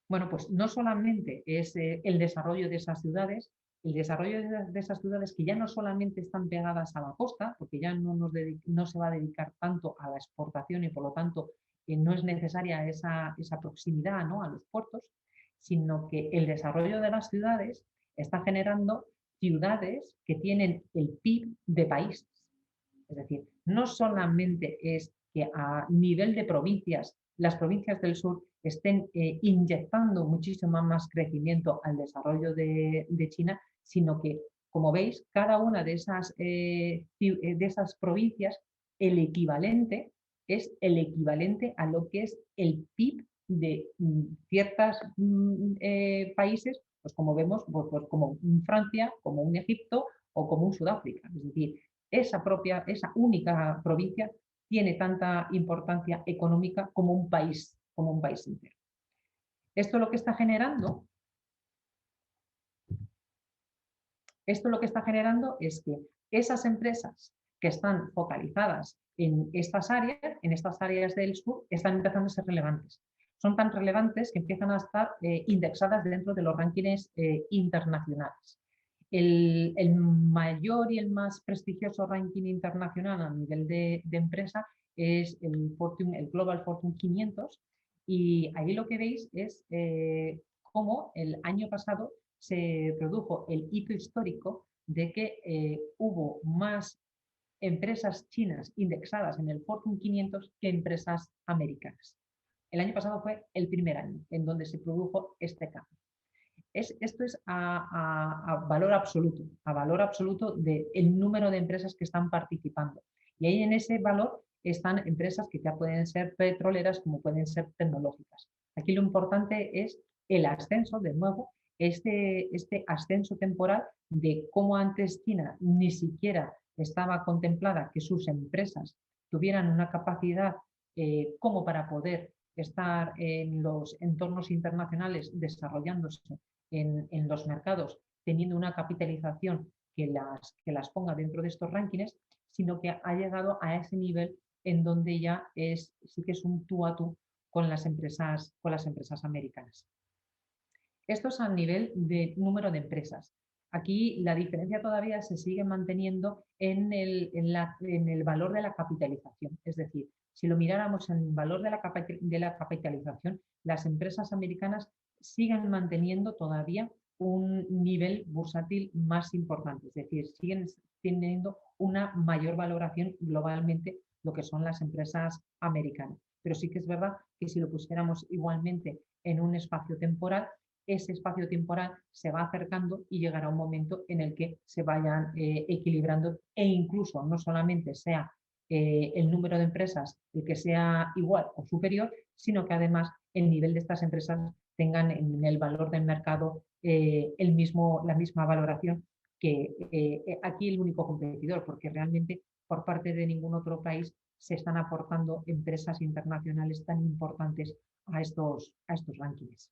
Bueno, pues no solamente es el desarrollo de esas ciudades, el desarrollo de esas ciudades que ya no solamente están pegadas a la costa, porque ya no se va a dedicar tanto a la exportación y por lo tanto no es necesaria esa proximidad, ¿no?, a los puertos, sino que el desarrollo de las ciudades está generando ciudades que tienen el PIB de países. Es decir, no solamente es que a nivel de provincias, las provincias del sur estén inyectando muchísimo más crecimiento al desarrollo de China, sino que, como veis, cada una de esas provincias, el equivalente es el equivalente a lo que es el PIB de ciertos países, pues como vemos, pues como un Francia, como un Egipto o como un Sudáfrica. Es decir, esa única provincia tiene tanta importancia económica como un país entero. Esto lo que está generando, es que esas empresas que están focalizadas en estas áreas del sur, están empezando a ser relevantes. Son tan relevantes que empiezan a estar indexadas dentro de los rankings internacionales. El mayor y el más prestigioso ranking internacional a nivel de empresa es el Global Fortune 500, y ahí lo que veis es cómo el año pasado se produjo el hito histórico de que hubo más empresas chinas indexadas en el Fortune 500 que empresas americanas. El año pasado fue el primer año en donde se produjo este cambio. Esto es a valor absoluto del número de empresas que están participando. Y ahí en ese valor están empresas que ya pueden ser petroleras como pueden ser tecnológicas. Aquí lo importante es el ascenso, de nuevo, este ascenso temporal de cómo antes China ni siquiera estaba contemplada que sus empresas tuvieran una capacidad como para poder estar en los entornos internacionales desarrollándose en los mercados, teniendo una capitalización que las ponga dentro de estos rankings, sino que ha llegado a ese nivel en donde ya sí que es un tú a tú con las empresas americanas. Esto es a nivel de número de empresas. Aquí la diferencia todavía se sigue manteniendo en el valor de la capitalización. Es decir, si lo miráramos en el valor de la capitalización, las empresas americanas siguen manteniendo todavía un nivel bursátil más importante. Es decir, siguen teniendo una mayor valoración globalmente lo que son las empresas americanas. Pero sí que es verdad que si lo pusiéramos igualmente en un espacio temporal, ese espacio temporal se va acercando y llegará un momento en el que se vayan equilibrando, e incluso no solamente sea el número de empresas el que sea igual o superior, sino que además el nivel de estas empresas tengan en el valor del mercado la misma valoración que aquí el único competidor, porque realmente por parte de ningún otro país se están aportando empresas internacionales tan importantes a estos rankings.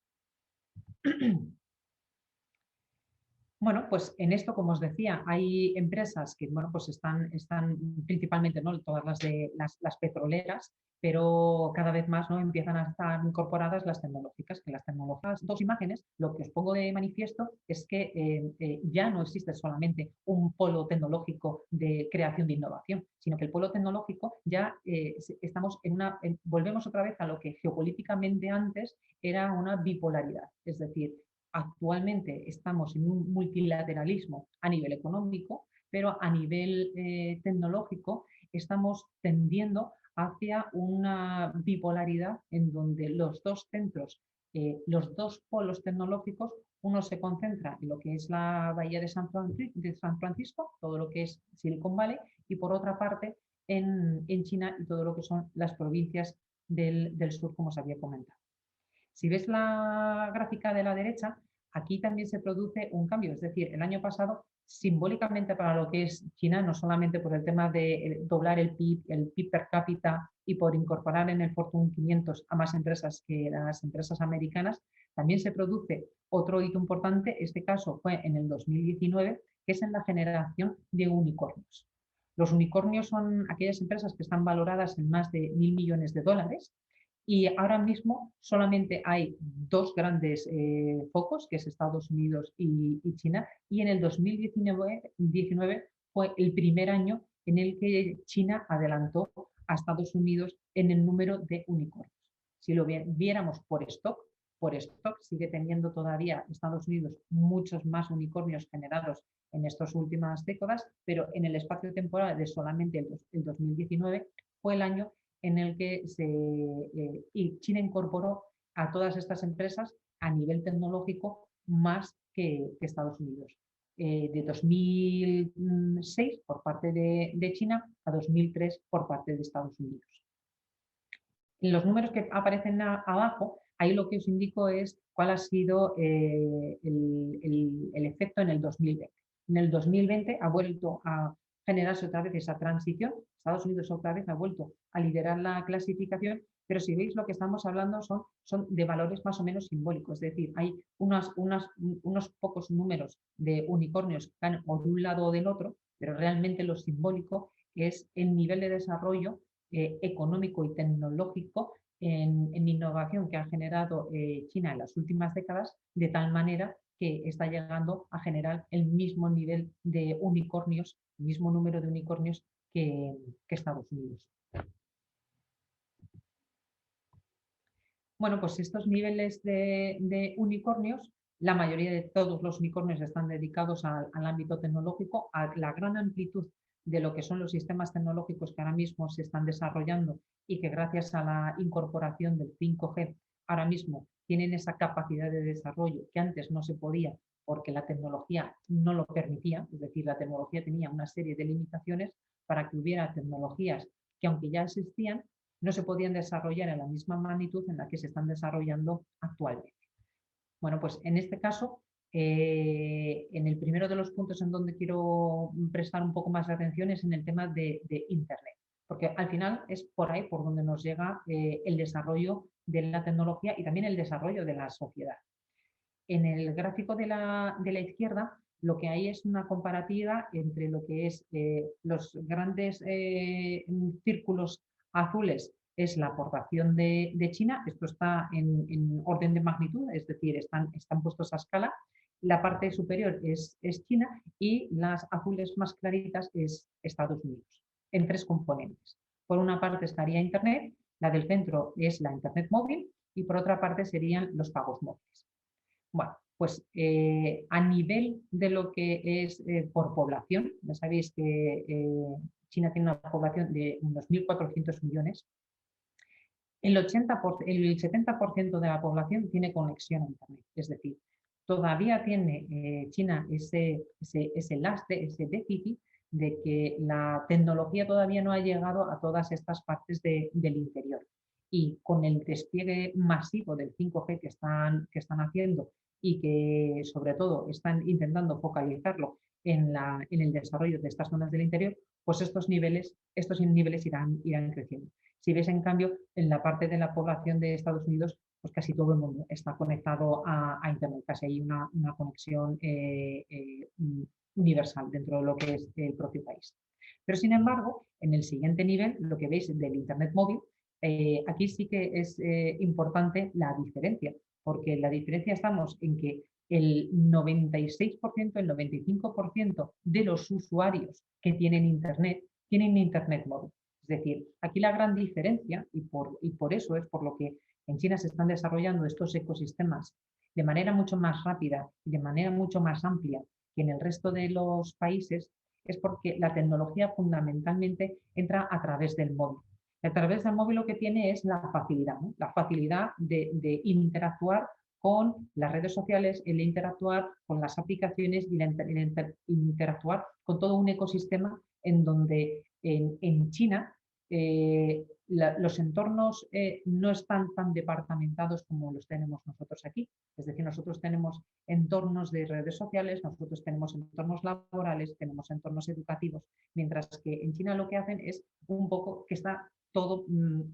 Bueno, pues en esto, como os decía, hay empresas que bueno, pues están principalmente, ¿no?, todas las petroleras, pero cada vez más, ¿no?, empiezan a estar incorporadas las tecnológicas, que las tecnológicas, dos imágenes, lo que os pongo de manifiesto es que ya no existe solamente un polo tecnológico de creación de innovación, sino que el polo tecnológico ya estamos volvemos otra vez a lo que geopolíticamente antes era una bipolaridad, es decir, actualmente estamos en un multilateralismo a nivel económico, pero a nivel tecnológico estamos tendiendo hacia una bipolaridad en donde los dos centros, los dos polos tecnológicos, uno se concentra en lo que es la bahía de San Francisco, todo lo que es Silicon Valley, y por otra parte en China y todo lo que son las provincias del sur, como os había comentado. Si ves la gráfica de la derecha, aquí también se produce un cambio. Es decir, el año pasado, simbólicamente para lo que es China, no solamente por el tema de doblar el PIB per cápita y por incorporar en el Fortune 500 a más empresas que las empresas americanas, también se produce otro hito importante. Este caso fue en el 2019, que es en la generación de unicornios. Los unicornios son aquellas empresas que están valoradas en más de 1.000 millones de dólares. Y ahora mismo solamente hay dos grandes focos, que es Estados Unidos y China, y en el 2019 fue el primer año en el que China adelantó a Estados Unidos en el número de unicornios. Si lo viéramos por stock, por stock. Sigue teniendo todavía Estados Unidos muchos más unicornios generados en estas últimas décadas, pero en el espacio temporal de solamente el 2019 fue el año en el que y China incorporó a todas estas empresas a nivel tecnológico más que Estados Unidos. De 2006 por parte de China a 2003 por parte de Estados Unidos. En los números que aparecen abajo, ahí lo que os indico es cuál ha sido el efecto en el 2020. En el 2020 ha vuelto a generarse otra vez esa transición. Estados Unidos otra vez ha vuelto a liderar la clasificación, pero si veis lo que estamos hablando son de valores más o menos simbólicos, es decir, hay unos pocos números de unicornios que están o de un lado o del otro, pero realmente lo simbólico es el nivel de desarrollo económico y tecnológico en innovación que ha generado China en las últimas décadas, de tal manera que está llegando a generar el mismo nivel de unicornios, el mismo número de unicornios que Estados Unidos. Bueno, pues estos niveles de unicornios, la mayoría de todos los unicornios están dedicados al ámbito tecnológico, a la gran amplitud de lo que son los sistemas tecnológicos que ahora mismo se están desarrollando y que gracias a la incorporación del 5G ahora mismo tienen esa capacidad de desarrollo que antes no se podía porque la tecnología no lo permitía, es decir, la tecnología tenía una serie de limitaciones para que hubiera tecnologías que aunque ya existían, no se podían desarrollar en la misma magnitud en la que se están desarrollando actualmente. Bueno, pues en este caso, en el primero de los puntos en donde quiero prestar un poco más de atención es en el tema de Internet, porque al final es por ahí por donde nos llega el desarrollo de la tecnología y también el desarrollo de la sociedad. En el gráfico de la izquierda, lo que hay es una comparativa entre lo que es los grandes círculos azules es la aportación de China. Esto está en orden de magnitud, es decir, están puestos a escala. La parte superior es China y las azules más claritas es Estados Unidos, en 3 componentes. Por una parte estaría Internet, la del centro es la Internet móvil y por otra parte serían los pagos móviles. Bueno, pues a nivel de lo que es por población, ya sabéis que China tiene una población de unos 1.400 millones, el 70% de la población tiene conexión a Internet, es decir, todavía tiene China ese lastre, ese déficit de que la tecnología todavía no ha llegado a todas estas partes del interior. Y con el despliegue masivo del 5G que están haciendo y que sobre todo están intentando focalizarlo en el desarrollo de estas zonas del interior, pues estos niveles irán creciendo. Si ves, en cambio, en la parte de la población de Estados Unidos, pues casi todo el mundo está conectado a Internet, casi hay una conexión universal dentro de lo que es el propio país. Pero, sin embargo, en el siguiente nivel, lo que veis del Internet móvil, aquí sí que es importante la diferencia, porque la diferencia estamos en que el 96%, el 95% de los usuarios que tienen Internet móvil. Es decir, aquí la gran diferencia, y por eso es por lo que en China se están desarrollando estos ecosistemas de manera mucho más rápida y de manera mucho más amplia que en el resto de los países, es porque la tecnología fundamentalmente entra a través del móvil. Y a través del móvil lo que tiene es la facilidad, ¿no? La facilidad de interactuar con las redes sociales, el interactuar con las aplicaciones y el interactuar con todo un ecosistema en donde en China los entornos no están tan departamentados como los tenemos nosotros aquí. Es decir, nosotros tenemos entornos de redes sociales, nosotros tenemos entornos laborales, tenemos entornos educativos, mientras que en China lo que hacen es un poco que está todo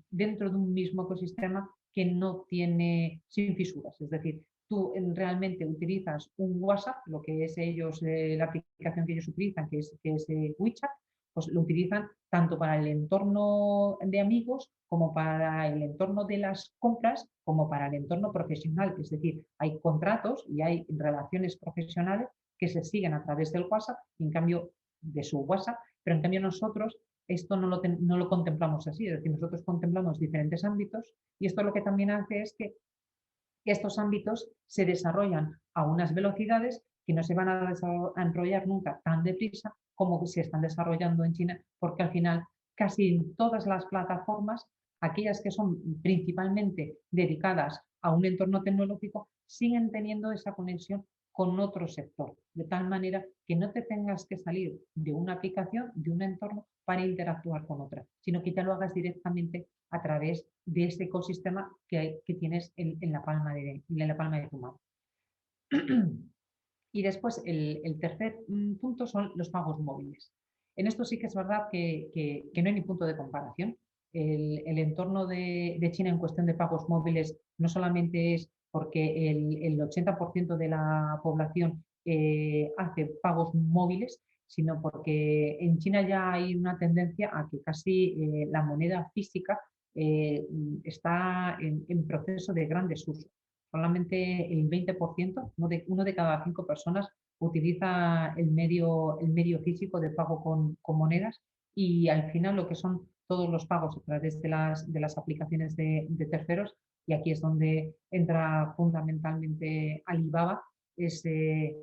dentro de un mismo ecosistema que no tiene sin fisuras. Es decir, tú realmente utilizas un WhatsApp, lo que es la aplicación que ellos utilizan, que es WeChat, pues lo utilizan tanto para el entorno de amigos como para el entorno de las compras, como para el entorno profesional. Es decir, hay contratos y hay relaciones profesionales que se siguen a través del WhatsApp, en cambio de su WhatsApp, pero en cambio nosotros esto no lo contemplamos así, es decir, nosotros contemplamos diferentes ámbitos y esto lo que también hace es que estos ámbitos se desarrollan a unas velocidades que no se van a enrollar nunca tan deprisa como se están desarrollando en China, porque al final casi en todas las plataformas, aquellas que son principalmente dedicadas a un entorno tecnológico, siguen teniendo esa conexión con otro sector, de tal manera que no te tengas que salir de una aplicación, de un entorno, para interactuar con otra, sino que ya lo hagas directamente a través de ese ecosistema que tienes en la palma de tu mano. Y después el tercer punto son los pagos móviles. En esto sí que es verdad que no hay ni punto de comparación. El entorno de China en cuestión de pagos móviles no solamente es porque el 80% de la población hace pagos móviles, sino porque en China ya hay una tendencia a que casi la moneda física está en proceso de gran desuso. Solamente el 20%, uno de cada 5 personas, utiliza el medio físico de pago con monedas, y al final lo que son todos los pagos a través de las aplicaciones de terceros, y aquí es donde entra fundamentalmente Alibaba, es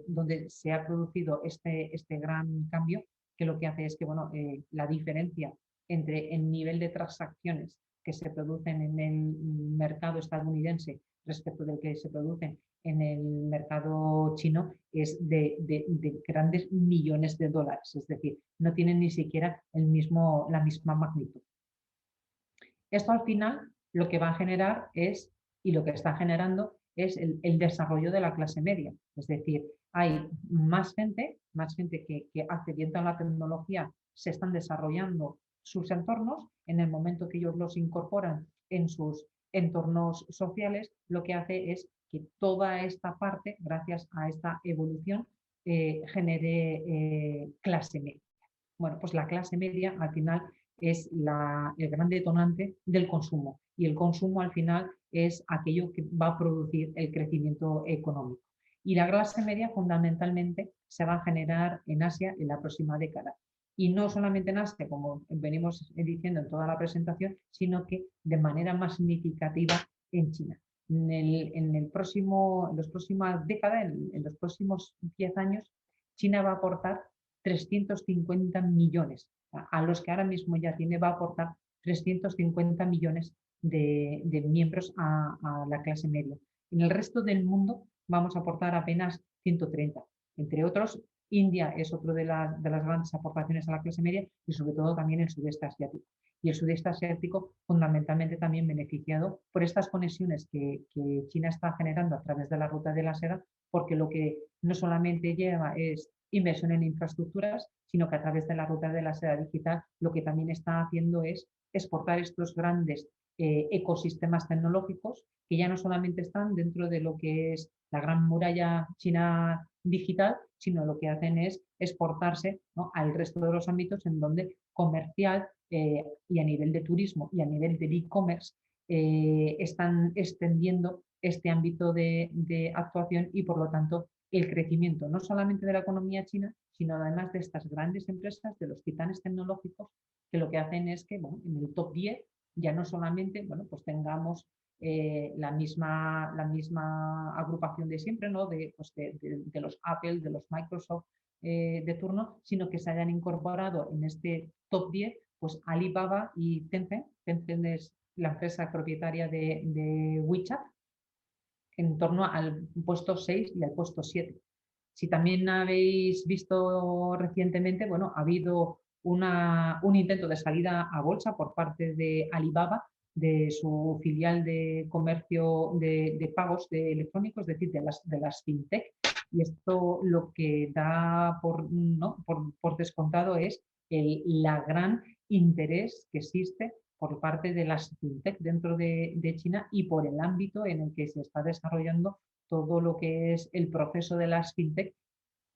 donde se ha producido este gran cambio, que lo que hace es que bueno, la diferencia entre el nivel de transacciones que se producen en el mercado estadounidense respecto del que se produce en el mercado chino es de grandes millones de dólares, es decir, no tienen ni siquiera la misma magnitud. Esto al final lo que va a generar es, y lo que está generando, es el desarrollo de la clase media, es decir, hay más gente que accediendo a la tecnología se están desarrollando sus entornos. En el momento que ellos los incorporan en sus entornos sociales, lo que hace es que toda esta parte, gracias a esta evolución, genere clase media. Bueno, pues la clase media al final es el gran detonante del consumo, y el consumo al final es aquello que va a producir el crecimiento económico. Y la clase media fundamentalmente se va a generar en Asia en la próxima década. Y no solamente en Asia, como venimos diciendo en toda la presentación, sino que de manera más significativa en China. En las próximas décadas, en los próximos 10 años, China va a aportar 350 millones. A los que ahora mismo ya tiene, va a aportar 350 millones de miembros a la clase media. En el resto del mundo vamos a aportar apenas 130. Entre otros, India es otro de las grandes aportaciones a la clase media, y sobre todo también el sudeste asiático. Y el sudeste asiático fundamentalmente también beneficiado por estas conexiones que China está generando a través de la ruta de la seda, porque lo que no solamente lleva es inversión en infraestructuras, sino que a través de la ruta de la seda digital lo que también está haciendo es exportar estos grandes ecosistemas tecnológicos que ya no solamente están dentro de lo que es la gran muralla china digital, sino lo que hacen es exportarse, ¿no?, al resto de los ámbitos en donde comercial y a nivel de turismo y a nivel de e-commerce están extendiendo este ámbito de actuación, y por lo tanto el crecimiento no solamente de la economía china, sino además de estas grandes empresas, de los titanes tecnológicos, que lo que hacen es que bueno, en el top 10 ya no solamente bueno, pues tengamos la misma agrupación de siempre, ¿no?, pues de los Apple, de los Microsoft de turno, sino que se hayan incorporado en este top 10 pues Alibaba y Tencent. Tencent es la empresa propietaria de WeChat, en torno al puesto 6 y al puesto 7. Si también habéis visto recientemente, bueno, ha habido un intento de salida a bolsa por parte de Alibaba, de su filial de comercio de pagos electrónicos, es decir, de las fintech. Y esto lo que da por descontado es la gran interés que existe por parte de las fintech dentro de China, y por el ámbito en el que se está desarrollando todo lo que es el proceso de las fintech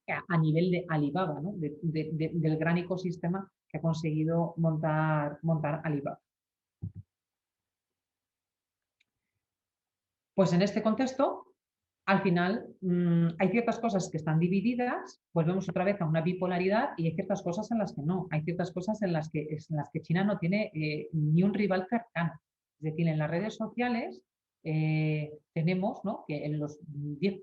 a nivel de Alibaba, ¿no?, del gran ecosistema que ha conseguido montar Alibaba. Pues en este contexto, al final, hay ciertas cosas que están divididas, volvemos otra vez a una bipolaridad, y hay ciertas cosas en las que no. Hay ciertas cosas en las que China no tiene ni un rival cercano. Es decir, en las redes sociales tenemos, ¿no?, que en los 10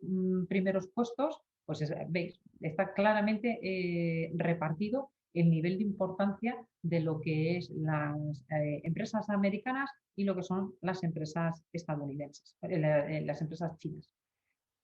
primeros puestos, pues veis, está claramente repartido el nivel de importancia de lo que es las empresas americanas y lo que son las empresas estadounidenses, las empresas chinas.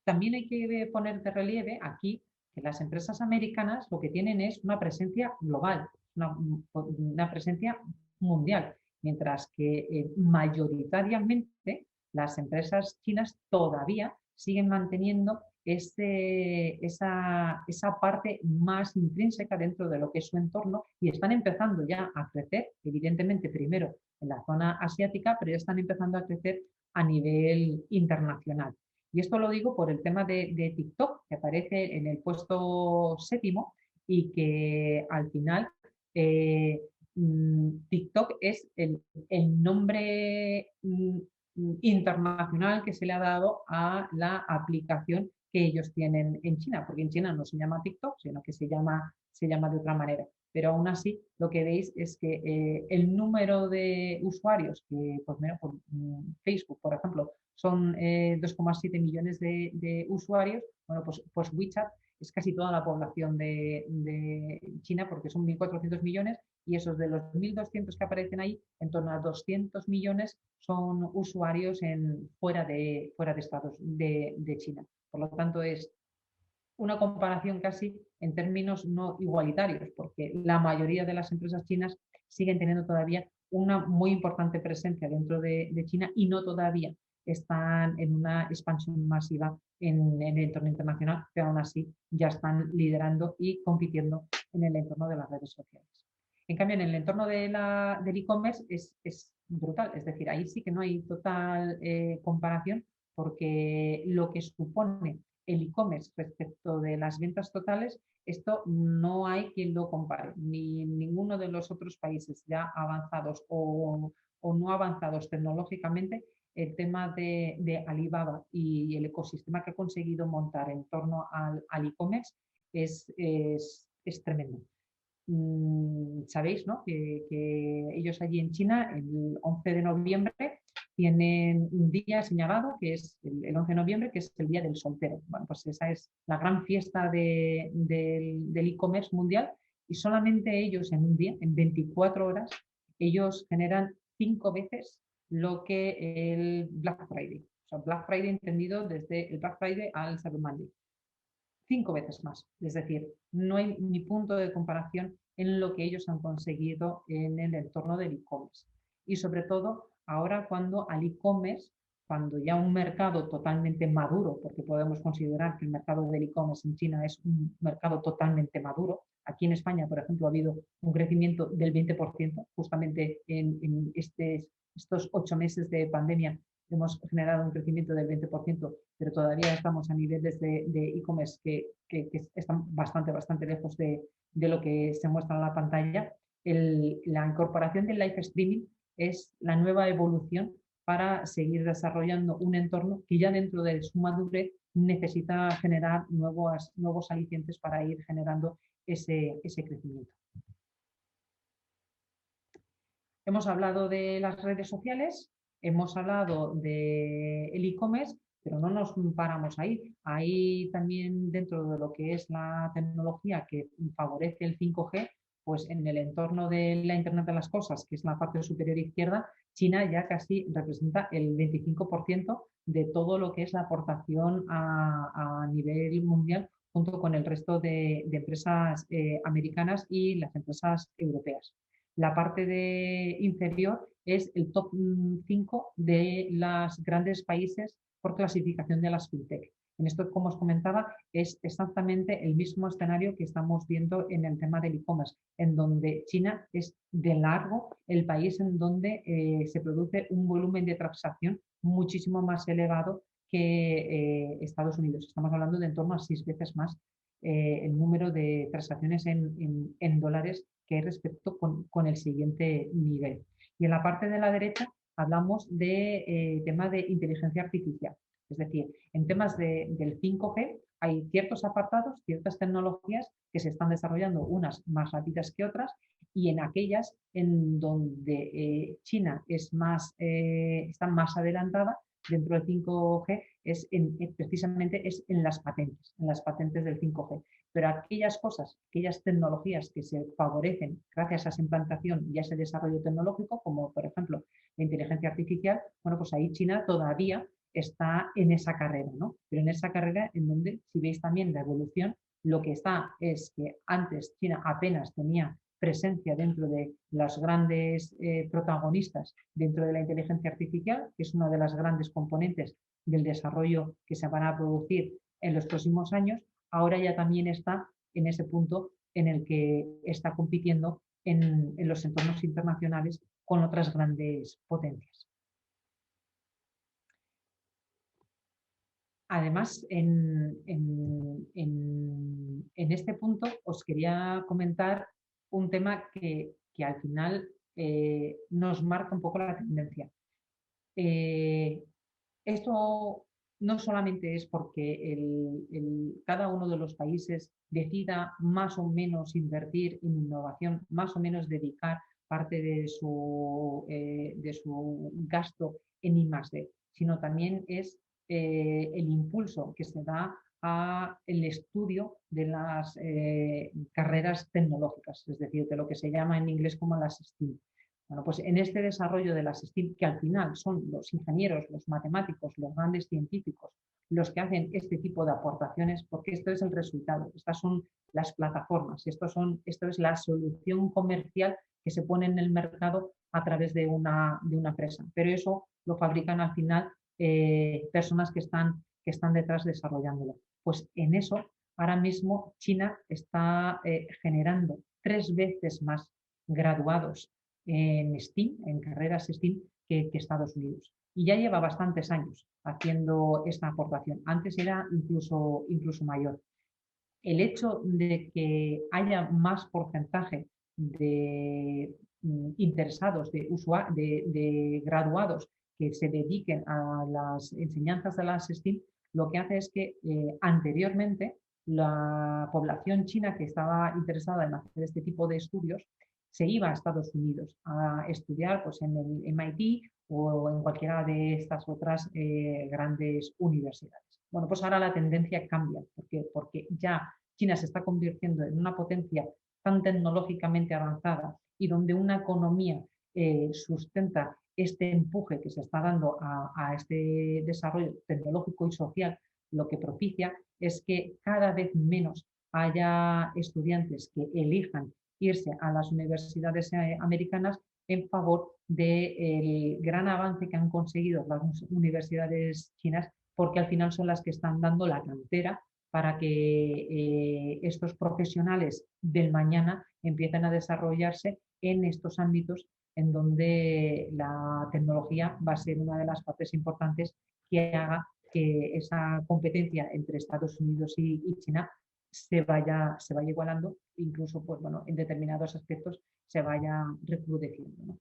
También hay que poner de relieve aquí que las empresas americanas lo que tienen es una presencia global, una presencia mundial, mientras que mayoritariamente las empresas chinas todavía siguen manteniendo esa parte más intrínseca dentro de lo que es su entorno y están empezando ya a crecer, evidentemente primero en la zona asiática, pero ya están empezando a crecer a nivel internacional. Y esto lo digo por el tema de TikTok, que aparece en el puesto 7º y que al final TikTok es el nombre internacional que se le ha dado a la aplicación que ellos tienen en China, porque en China no se llama TikTok, sino que se llama de otra manera. Pero aún así, lo que veis es que el número de usuarios que, pues, por Facebook, por ejemplo, son 2,7 millones de usuarios, bueno, pues WeChat es casi toda la población de China, porque son 1.400 millones, y esos de los 1.200 que aparecen ahí, en torno a 200 millones son usuarios fuera de China. Por lo tanto, es una comparación casi en términos no igualitarios, porque la mayoría de las empresas chinas siguen teniendo todavía una muy importante presencia dentro de China y no todavía están en una expansión masiva en el entorno internacional, pero aún así ya están liderando y compitiendo en el entorno de las redes sociales. En cambio, en el entorno del e-commerce es brutal, es decir, ahí sí que no hay total comparación, porque lo que supone el e-commerce respecto de las ventas totales, esto no hay quien lo compare, ni en ninguno de los otros países ya avanzados o no avanzados tecnológicamente. El tema de Alibaba y el ecosistema que ha conseguido montar en torno al e-commerce es tremendo. Sabéis, ¿no?, que ellos allí en China, el 11 de noviembre, tienen un día señalado, que es el 11 de noviembre, que es el Día del Soltero. Bueno, pues esa es la gran fiesta del e-commerce mundial, y solamente ellos en un día, en 24 horas, ellos generan 5 veces lo que el Black Friday. O sea, Black Friday entendido desde el Black Friday al Cyber Monday. 5 veces más. Es decir, no hay ni punto de comparación en lo que ellos han conseguido en el entorno del e-commerce. Y sobre todo ahora cuando al e-commerce, cuando ya un mercado totalmente maduro, porque podemos considerar que el mercado del e-commerce en China es un mercado totalmente maduro. Aquí en España, por ejemplo, ha habido un crecimiento del 20%, justamente en estos 8 meses de pandemia hemos generado un crecimiento del 20%, pero todavía estamos a niveles de e-commerce que están bastante lejos de lo que se muestra en la pantalla. La incorporación del live streaming es la nueva evolución para seguir desarrollando un entorno que ya dentro de su madurez necesita generar nuevos alicientes para ir generando ese crecimiento. Hemos hablado de las redes sociales, hemos hablado del e-commerce, pero no nos paramos ahí. Ahí también, dentro de lo que es la tecnología que favorece el 5G, pues en el entorno de la Internet de las Cosas, que es la parte superior izquierda, China ya casi representa el 25% de todo lo que es la aportación a nivel mundial, junto con el resto de empresas americanas y las empresas europeas. La parte inferior es el top 5 de los grandes países por clasificación de las fintech. En esto, como os comentaba, es exactamente el mismo escenario que estamos viendo en el tema del e-commerce, en donde China es de largo el país en donde se produce un volumen de transacción muchísimo más elevado que Estados Unidos. Estamos hablando de en torno a 6 veces más el número de transacciones en dólares que hay respecto con el siguiente nivel. Y en la parte de la derecha hablamos de tema de inteligencia artificial. Es decir, en temas del 5G hay ciertos apartados, ciertas tecnologías que se están desarrollando, unas más rápidas que otras, y en aquellas en donde China está más adelantada, dentro del 5G es precisamente es en las patentes del 5G. Pero aquellas cosas, aquellas tecnologías que se favorecen gracias a esa implantación y a ese desarrollo tecnológico, como por ejemplo la inteligencia artificial, bueno, pues ahí China todavía está en esa carrera, ¿no? Pero en esa carrera en donde, si veis también la evolución, lo que está es que antes China apenas tenía presencia dentro de los grandes protagonistas dentro de la inteligencia artificial, que es una de las grandes componentes del desarrollo que se van a producir en los próximos años, ahora ya también está en ese punto en el que está compitiendo en los entornos internacionales con otras grandes potencias. Además, en este punto os quería comentar un tema que al final nos marca un poco la tendencia. Esto no solamente es porque cada uno de los países decida más o menos invertir en innovación, más o menos dedicar parte de su gasto en I+D, sino también es el impulso que se da al estudio de las carreras tecnológicas, es decir, de lo que se llama en inglés como las STEAM. Bueno, pues en este desarrollo de las STEAM, que al final son los ingenieros, los matemáticos, los grandes científicos, los que hacen este tipo de aportaciones, porque esto es el resultado, estas son las plataformas, esto es la solución comercial que se pone en el mercado a través de una empresa. Pero eso lo fabrican al final personas que están detrás desarrollándolo. Pues en eso, ahora mismo China está generando 3 veces más graduados en STEAM, en carreras STEAM, que Estados Unidos. Y ya lleva bastantes años haciendo esta aportación. Antes era incluso mayor. El hecho de que haya más porcentaje de interesados, de graduados que se dediquen a las enseñanzas de las STEAM, lo que hace es que anteriormente la población china que estaba interesada en hacer este tipo de estudios se iba a Estados Unidos a estudiar pues, en el MIT o en cualquiera de estas otras grandes universidades. Bueno, pues ahora la tendencia cambia. ¿Por qué? Porque ya China se está convirtiendo en una potencia tan tecnológicamente avanzada y donde una economía sustenta este empuje que se está dando a este desarrollo tecnológico y social, lo que propicia es que cada vez menos haya estudiantes que elijan irse a las universidades americanas en favor del gran avance que han conseguido las universidades chinas, porque al final son las que están dando la cantera para que estos profesionales del mañana empiecen a desarrollarse en estos ámbitos en donde la tecnología va a ser una de las partes importantes que haga que esa competencia entre Estados Unidos y China se vaya igualando, incluso pues, bueno, en determinados aspectos se vaya recrudeciendo, ¿no?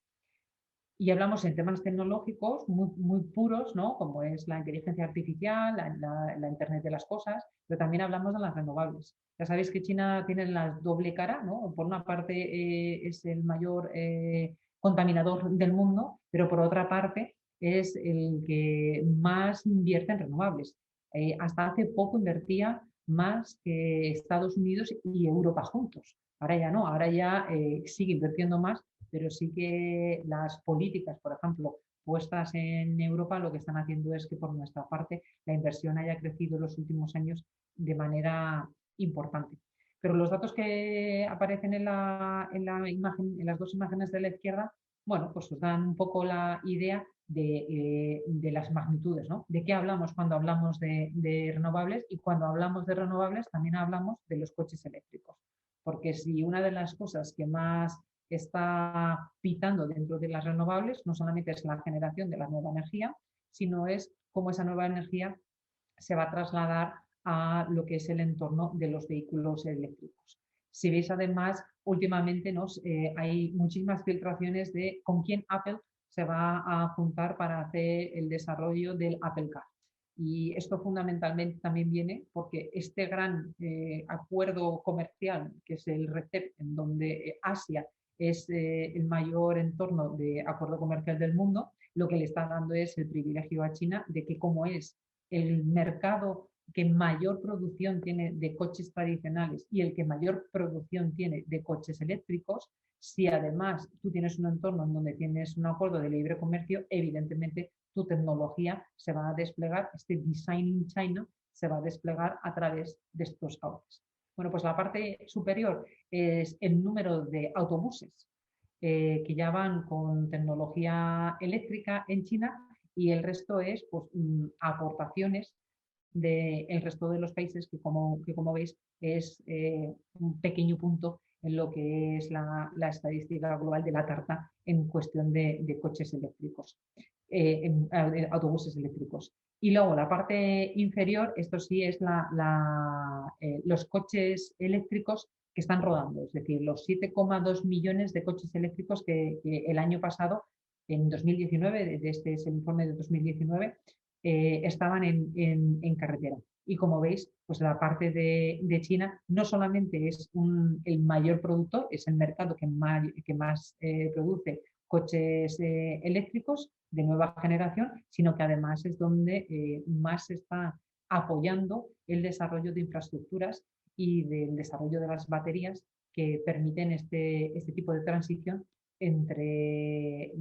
Y hablamos en temas tecnológicos muy puros, ¿no? Como es la inteligencia artificial, la Internet de las cosas, pero también hablamos de las renovables. Ya sabéis que China tiene la doble cara, ¿no? Por una parte es el mayor contaminador del mundo, pero por otra parte es el que más invierte en renovables. Hasta hace poco invertía más que Estados Unidos y Europa juntos. Ahora ya no, ahora ya sigue invirtiendo más, pero sí que las políticas, por ejemplo, puestas en Europa, lo que están haciendo es que por nuestra parte la inversión haya crecido en los últimos años de manera importante. Pero los datos que aparecen en imagen, en las dos imágenes de la izquierda, bueno, pues os dan un poco la idea de las magnitudes, ¿no? ¿De qué hablamos cuando hablamos de renovables? Y cuando hablamos de renovables también hablamos de los coches eléctricos. Porque si una de las cosas que más está pitando dentro de las renovables no solamente es la generación de la nueva energía, sino es cómo esa nueva energía se va a trasladar a lo que es el entorno de los vehículos eléctricos. Si veis además, últimamente hay muchísimas filtraciones de con quién Apple se va a juntar para hacer el desarrollo del Apple Car. Y esto fundamentalmente también viene porque este gran acuerdo comercial, que es el RCEP, en donde Asia es el mayor entorno de acuerdo comercial del mundo, lo que le está dando es el privilegio a China de que, como es el mercado que mayor producción tiene de coches tradicionales y el que mayor producción tiene de coches eléctricos, si además tú tienes un entorno en donde tienes un acuerdo de libre comercio, evidentemente tu tecnología se va a desplegar, este Design in China se va a desplegar a través de estos cauces. Bueno, pues la parte superior es el número de autobuses que ya van con tecnología eléctrica en China, y el resto es pues, aportaciones del resto de los países que como veis es un pequeño punto en lo que es la estadística global de la tarta en cuestión de coches eléctricos, autobuses eléctricos. Y luego la parte inferior, esto sí es los coches eléctricos que están rodando, es decir, los 7,2 millones de coches eléctricos que el año pasado, en 2019, este es el informe de 2019, estaban en carretera. Y como veis, pues la parte de China no solamente es el mayor productor, es el mercado que más produce coches eléctricos de nueva generación, sino que además es donde más se está apoyando el desarrollo de infraestructuras y del desarrollo de las baterías que permiten este tipo de transición entre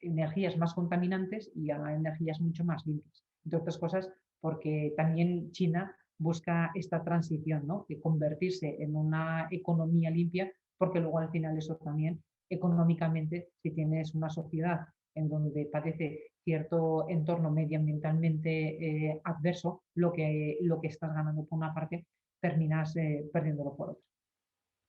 energías más contaminantes y a energías mucho más limpias. Entre otras cosas, porque también China busca esta transición, ¿no? De convertirse en una economía limpia, porque luego al final eso también económicamente, si tienes una sociedad en donde padece cierto entorno medioambientalmente adverso, lo que estás ganando por una parte terminas perdiéndolo por otra.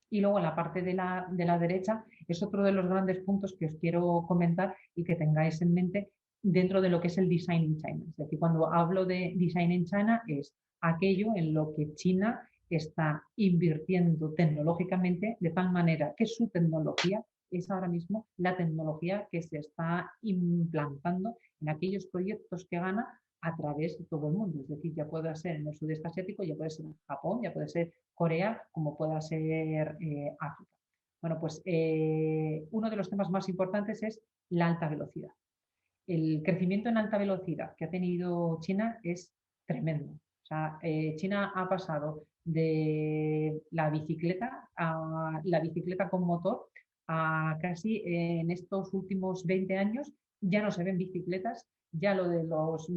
Y luego en la parte de la derecha es otro de los grandes puntos que os quiero comentar y que tengáis en mente dentro de lo que es el Design in China. Es decir, cuando hablo de Design in China es aquello en lo que China está invirtiendo tecnológicamente de tal manera que su tecnología es ahora mismo la tecnología que se está implantando en aquellos proyectos que gana a través de todo el mundo. Es decir, ya puede ser en el sudeste asiático, ya puede ser en Japón, ya puede ser Corea, como pueda ser África. Bueno, pues uno de los temas más importantes es la alta velocidad. El crecimiento en alta velocidad que ha tenido China es tremendo. O sea, China ha pasado de la bicicleta con motor a casi en estos últimos 20 años ya no se ven bicicletas, ya lo de los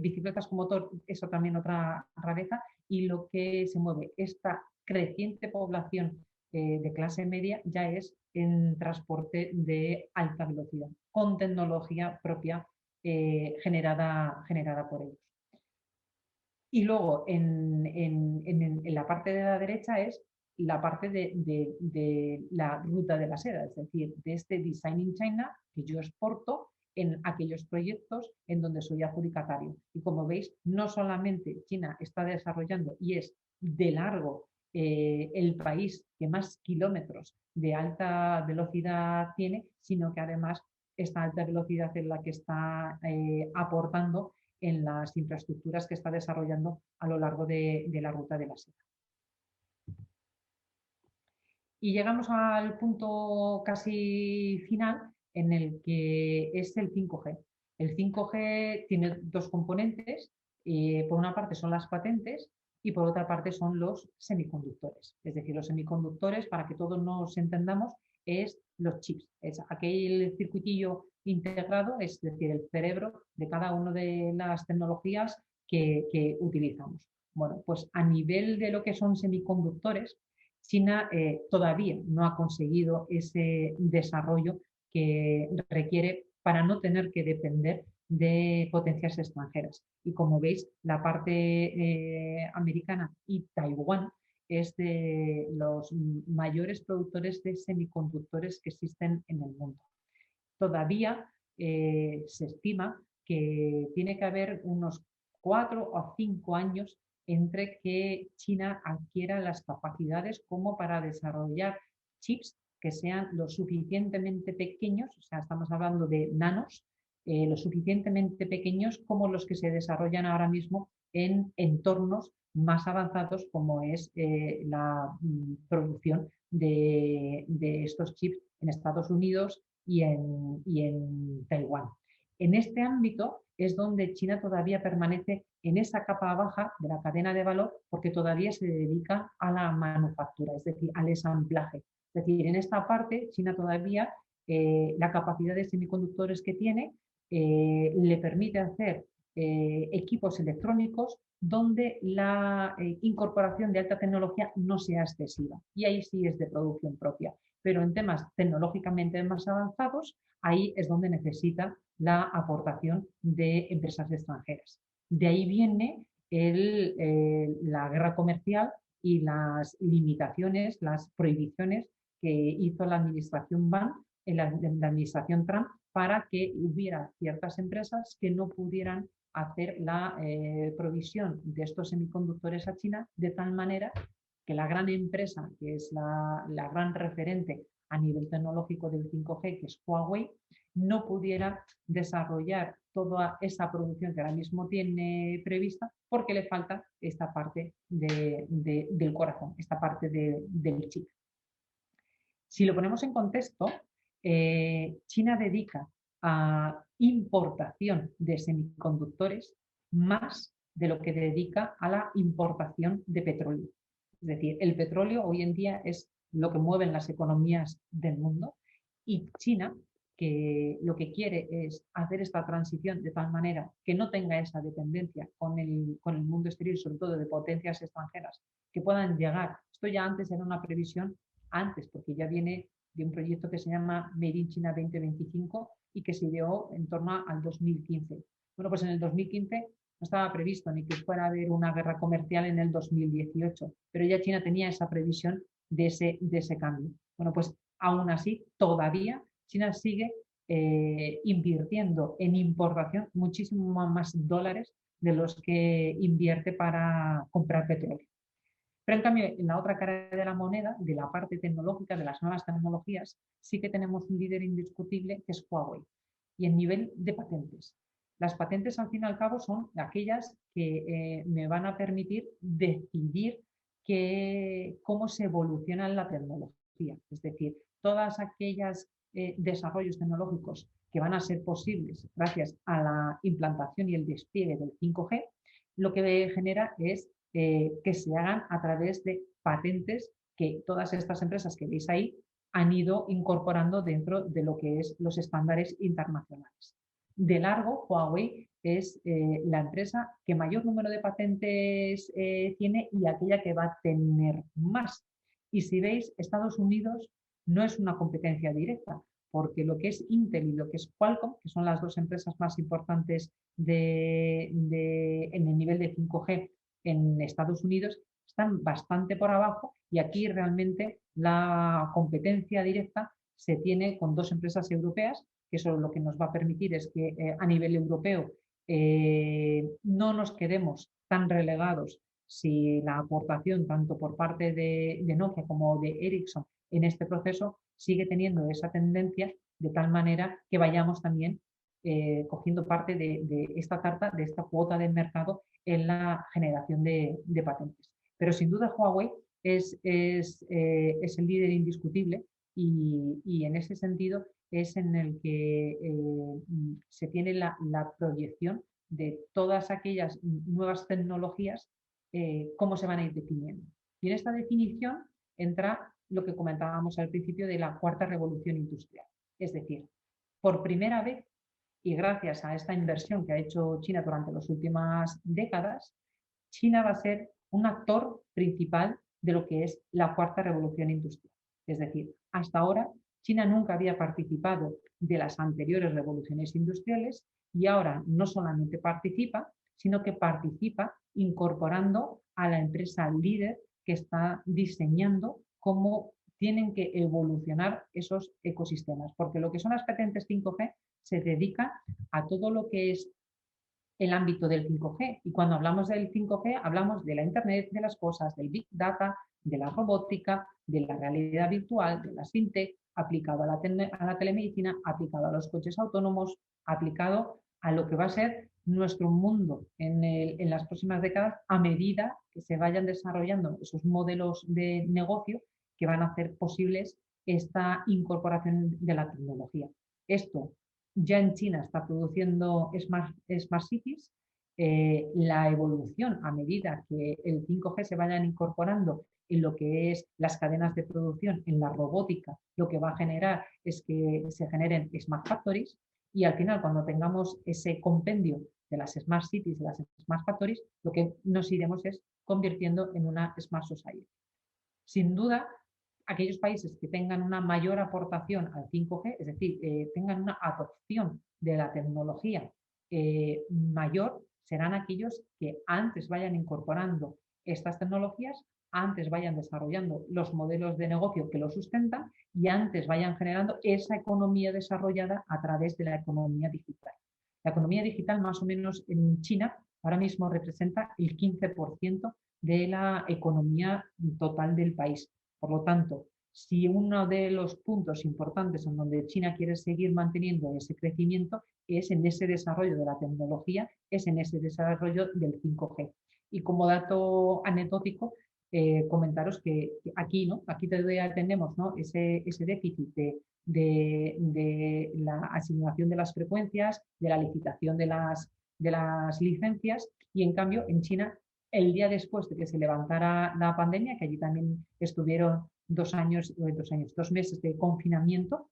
bicicletas con motor, eso también otra rareza, y lo que se mueve, esta creciente población de clase media ya es en transporte de alta velocidad, con tecnología propia generada por ellos. Y luego en la parte de la derecha es la parte de la ruta de la seda, es decir, de este Design in China que yo exporto en aquellos proyectos en donde soy adjudicatario. Y como veis, no solamente China está desarrollando y es de largo el país que más kilómetros de alta velocidad tiene, sino que además esta alta velocidad es la que está aportando en las infraestructuras que está desarrollando a lo largo de la ruta de la seda. Y llegamos al punto casi final en el que es el 5G. El 5G tiene dos componentes. Por una parte son las patentes y por otra parte son los semiconductores. Es decir, los semiconductores, para que todos nos entendamos, es los chips. Es aquel circuitillo integrado, es decir, el cerebro de cada una de las tecnologías que utilizamos. Bueno, pues a nivel de lo que son semiconductores, China todavía no ha conseguido ese desarrollo que requiere para no tener que depender de potencias extranjeras. Y como veis, la parte americana y Taiwán es de los mayores productores de semiconductores que existen en el mundo. Todavía se estima que tiene que haber unos 4 o 5 años entre que China adquiera las capacidades como para desarrollar chips que sean lo suficientemente pequeños, o sea, estamos hablando de nanos, lo suficientemente pequeños como los que se desarrollan ahora mismo en entornos más avanzados como es la producción de estos chips en Estados Unidos y en Taiwán. En este ámbito es donde China todavía permanece en esa capa baja de la cadena de valor porque todavía se dedica a la manufactura, es decir, al ensamblaje. Es decir, en esta parte China todavía la capacidad de semiconductores que tiene le permite hacer equipos electrónicos donde la incorporación de alta tecnología no sea excesiva. Y ahí sí es de producción propia. Pero en temas tecnológicamente más avanzados, ahí es donde necesita la aportación de empresas extranjeras. De ahí viene la guerra comercial y las limitaciones, las prohibiciones que hizo la administración la administración Trump para que hubiera ciertas empresas que no pudieran hacer la provisión de estos semiconductores a China de tal manera que la gran empresa, que es la gran referente a nivel tecnológico del 5G, que es Huawei, no pudiera desarrollar toda esa producción que ahora mismo tiene prevista porque le falta esta parte del corazón, esta parte del chip. Si lo ponemos en contexto, China dedica a importación de semiconductores más de lo que dedica a la importación de petróleo. Es decir, el petróleo hoy en día es lo que mueven las economías del mundo y China, que lo que quiere es hacer esta transición de tal manera que no tenga esa dependencia con el mundo exterior, sobre todo de potencias extranjeras, que puedan llegar. Esto ya antes era una previsión antes, porque ya viene de un proyecto que se llama Made in China 2025 y que se ideó en torno al 2015. Bueno, pues en el 2015 no estaba previsto ni que fuera a haber una guerra comercial en el 2018, pero ya China tenía esa previsión de ese cambio. Bueno, pues aún así, todavía China sigue invirtiendo en importación muchísimo más dólares de los que invierte para comprar petróleo. Pero en cambio, en la otra cara de la moneda, de la parte tecnológica, de las nuevas tecnologías, sí que tenemos un líder indiscutible que es Huawei. Y en nivel de patentes. Las patentes, al fin y al cabo, son aquellas que me van a permitir decidir cómo se evoluciona la tecnología. Es decir, todas aquellas desarrollos tecnológicos que van a ser posibles gracias a la implantación y el despliegue del 5G, lo que genera es que se hagan a través de patentes que todas estas empresas que veis ahí han ido incorporando dentro de lo que es los estándares internacionales. De largo, Huawei es la empresa que mayor número de patentes tiene y aquella que va a tener más. Y si veis, Estados Unidos no es una competencia directa, porque lo que es Intel y lo que es Qualcomm, que son las dos empresas más importantes en el nivel de 5G en Estados Unidos, están bastante por abajo y aquí realmente la competencia directa se tiene con dos empresas europeas, que eso lo que nos va a permitir es que a nivel europeo no nos quedemos tan relegados si la aportación tanto por parte de Nokia como de Ericsson en este proceso sigue teniendo esa tendencia de tal manera que vayamos también cogiendo parte de esta tarta, de esta cuota de mercado en la generación de patentes. Pero sin duda Huawei es el líder indiscutible y en ese sentido es en el que se tiene la proyección de todas aquellas nuevas tecnologías, cómo se van a ir definiendo. Y en esta definición entra lo que comentábamos al principio de la cuarta revolución industrial. Es decir, por primera vez y gracias a esta inversión que ha hecho China durante las últimas décadas, China va a ser un actor principal de lo que es la cuarta revolución industrial. Es decir, hasta ahora China nunca había participado de las anteriores revoluciones industriales y ahora no solamente participa, sino que participa incorporando a la empresa líder que está diseñando cómo tienen que evolucionar esos ecosistemas. Porque lo que son las patentes 5G se dedica a todo lo que es el ámbito del 5G. Y cuando hablamos del 5G, hablamos de la Internet de las cosas, del Big Data, de la robótica, de la realidad virtual, de las fintech, aplicado a la telemedicina, aplicado a los coches autónomos, aplicado a lo que va a ser nuestro mundo en las próximas décadas a medida que se vayan desarrollando esos modelos de negocio que van a hacer posibles esta incorporación de la tecnología. Esto ya en China está produciendo Smart Cities. La evolución a medida que el 5G se vayan incorporando en lo que es las cadenas de producción, en la robótica, lo que va a generar es que se generen Smart Factories y al final cuando tengamos ese compendio de las Smart Cities, de las Smart Factories, lo que nos iremos es convirtiendo en una Smart Society. Sin duda, aquellos países que tengan una mayor aportación al 5G, es decir, tengan una adopción de la tecnología mayor, serán aquellos que antes vayan incorporando estas tecnologías, antes vayan desarrollando los modelos de negocio que lo sustentan y antes vayan generando esa economía desarrollada a través de la economía digital. La economía digital, más o menos en China, ahora mismo representa el 15% de la economía total del país. Por lo tanto, si uno de los puntos importantes en donde China quiere seguir manteniendo ese crecimiento es en ese desarrollo de la tecnología, es en ese desarrollo del 5G. Y como dato anecdótico, comentaros que aquí, ¿no? Aquí todavía tenemos, ¿no? ese déficit de la asignación de las frecuencias, de la licitación de las licencias, y en cambio en China, el día después de que se levantara la pandemia, que allí también estuvieron 2 meses de confinamiento,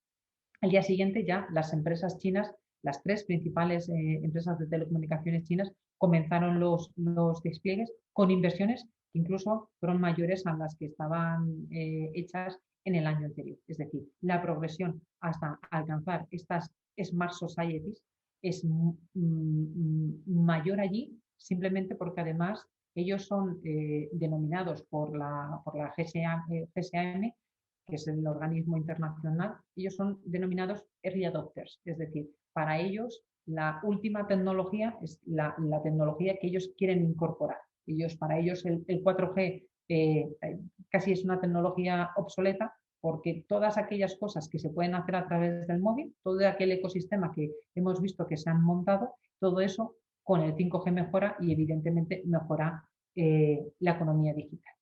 al día siguiente ya las empresas chinas, las 3 principales empresas de telecomunicaciones chinas, comenzaron los despliegues con inversiones que incluso fueron mayores a las que estaban hechas en el año anterior. Es decir, la progresión hasta alcanzar estas Smart Societies es mayor allí, simplemente porque además ellos son denominados por la GSAM, que es el organismo internacional, ellos son denominados early adopters, es decir, para ellos la última tecnología es la tecnología que ellos quieren incorporar. Para ellos el 4G casi es una tecnología obsoleta porque todas aquellas cosas que se pueden hacer a través del móvil, todo aquel ecosistema que hemos visto que se han montado, todo eso con el 5G mejora y evidentemente mejora la economía digital.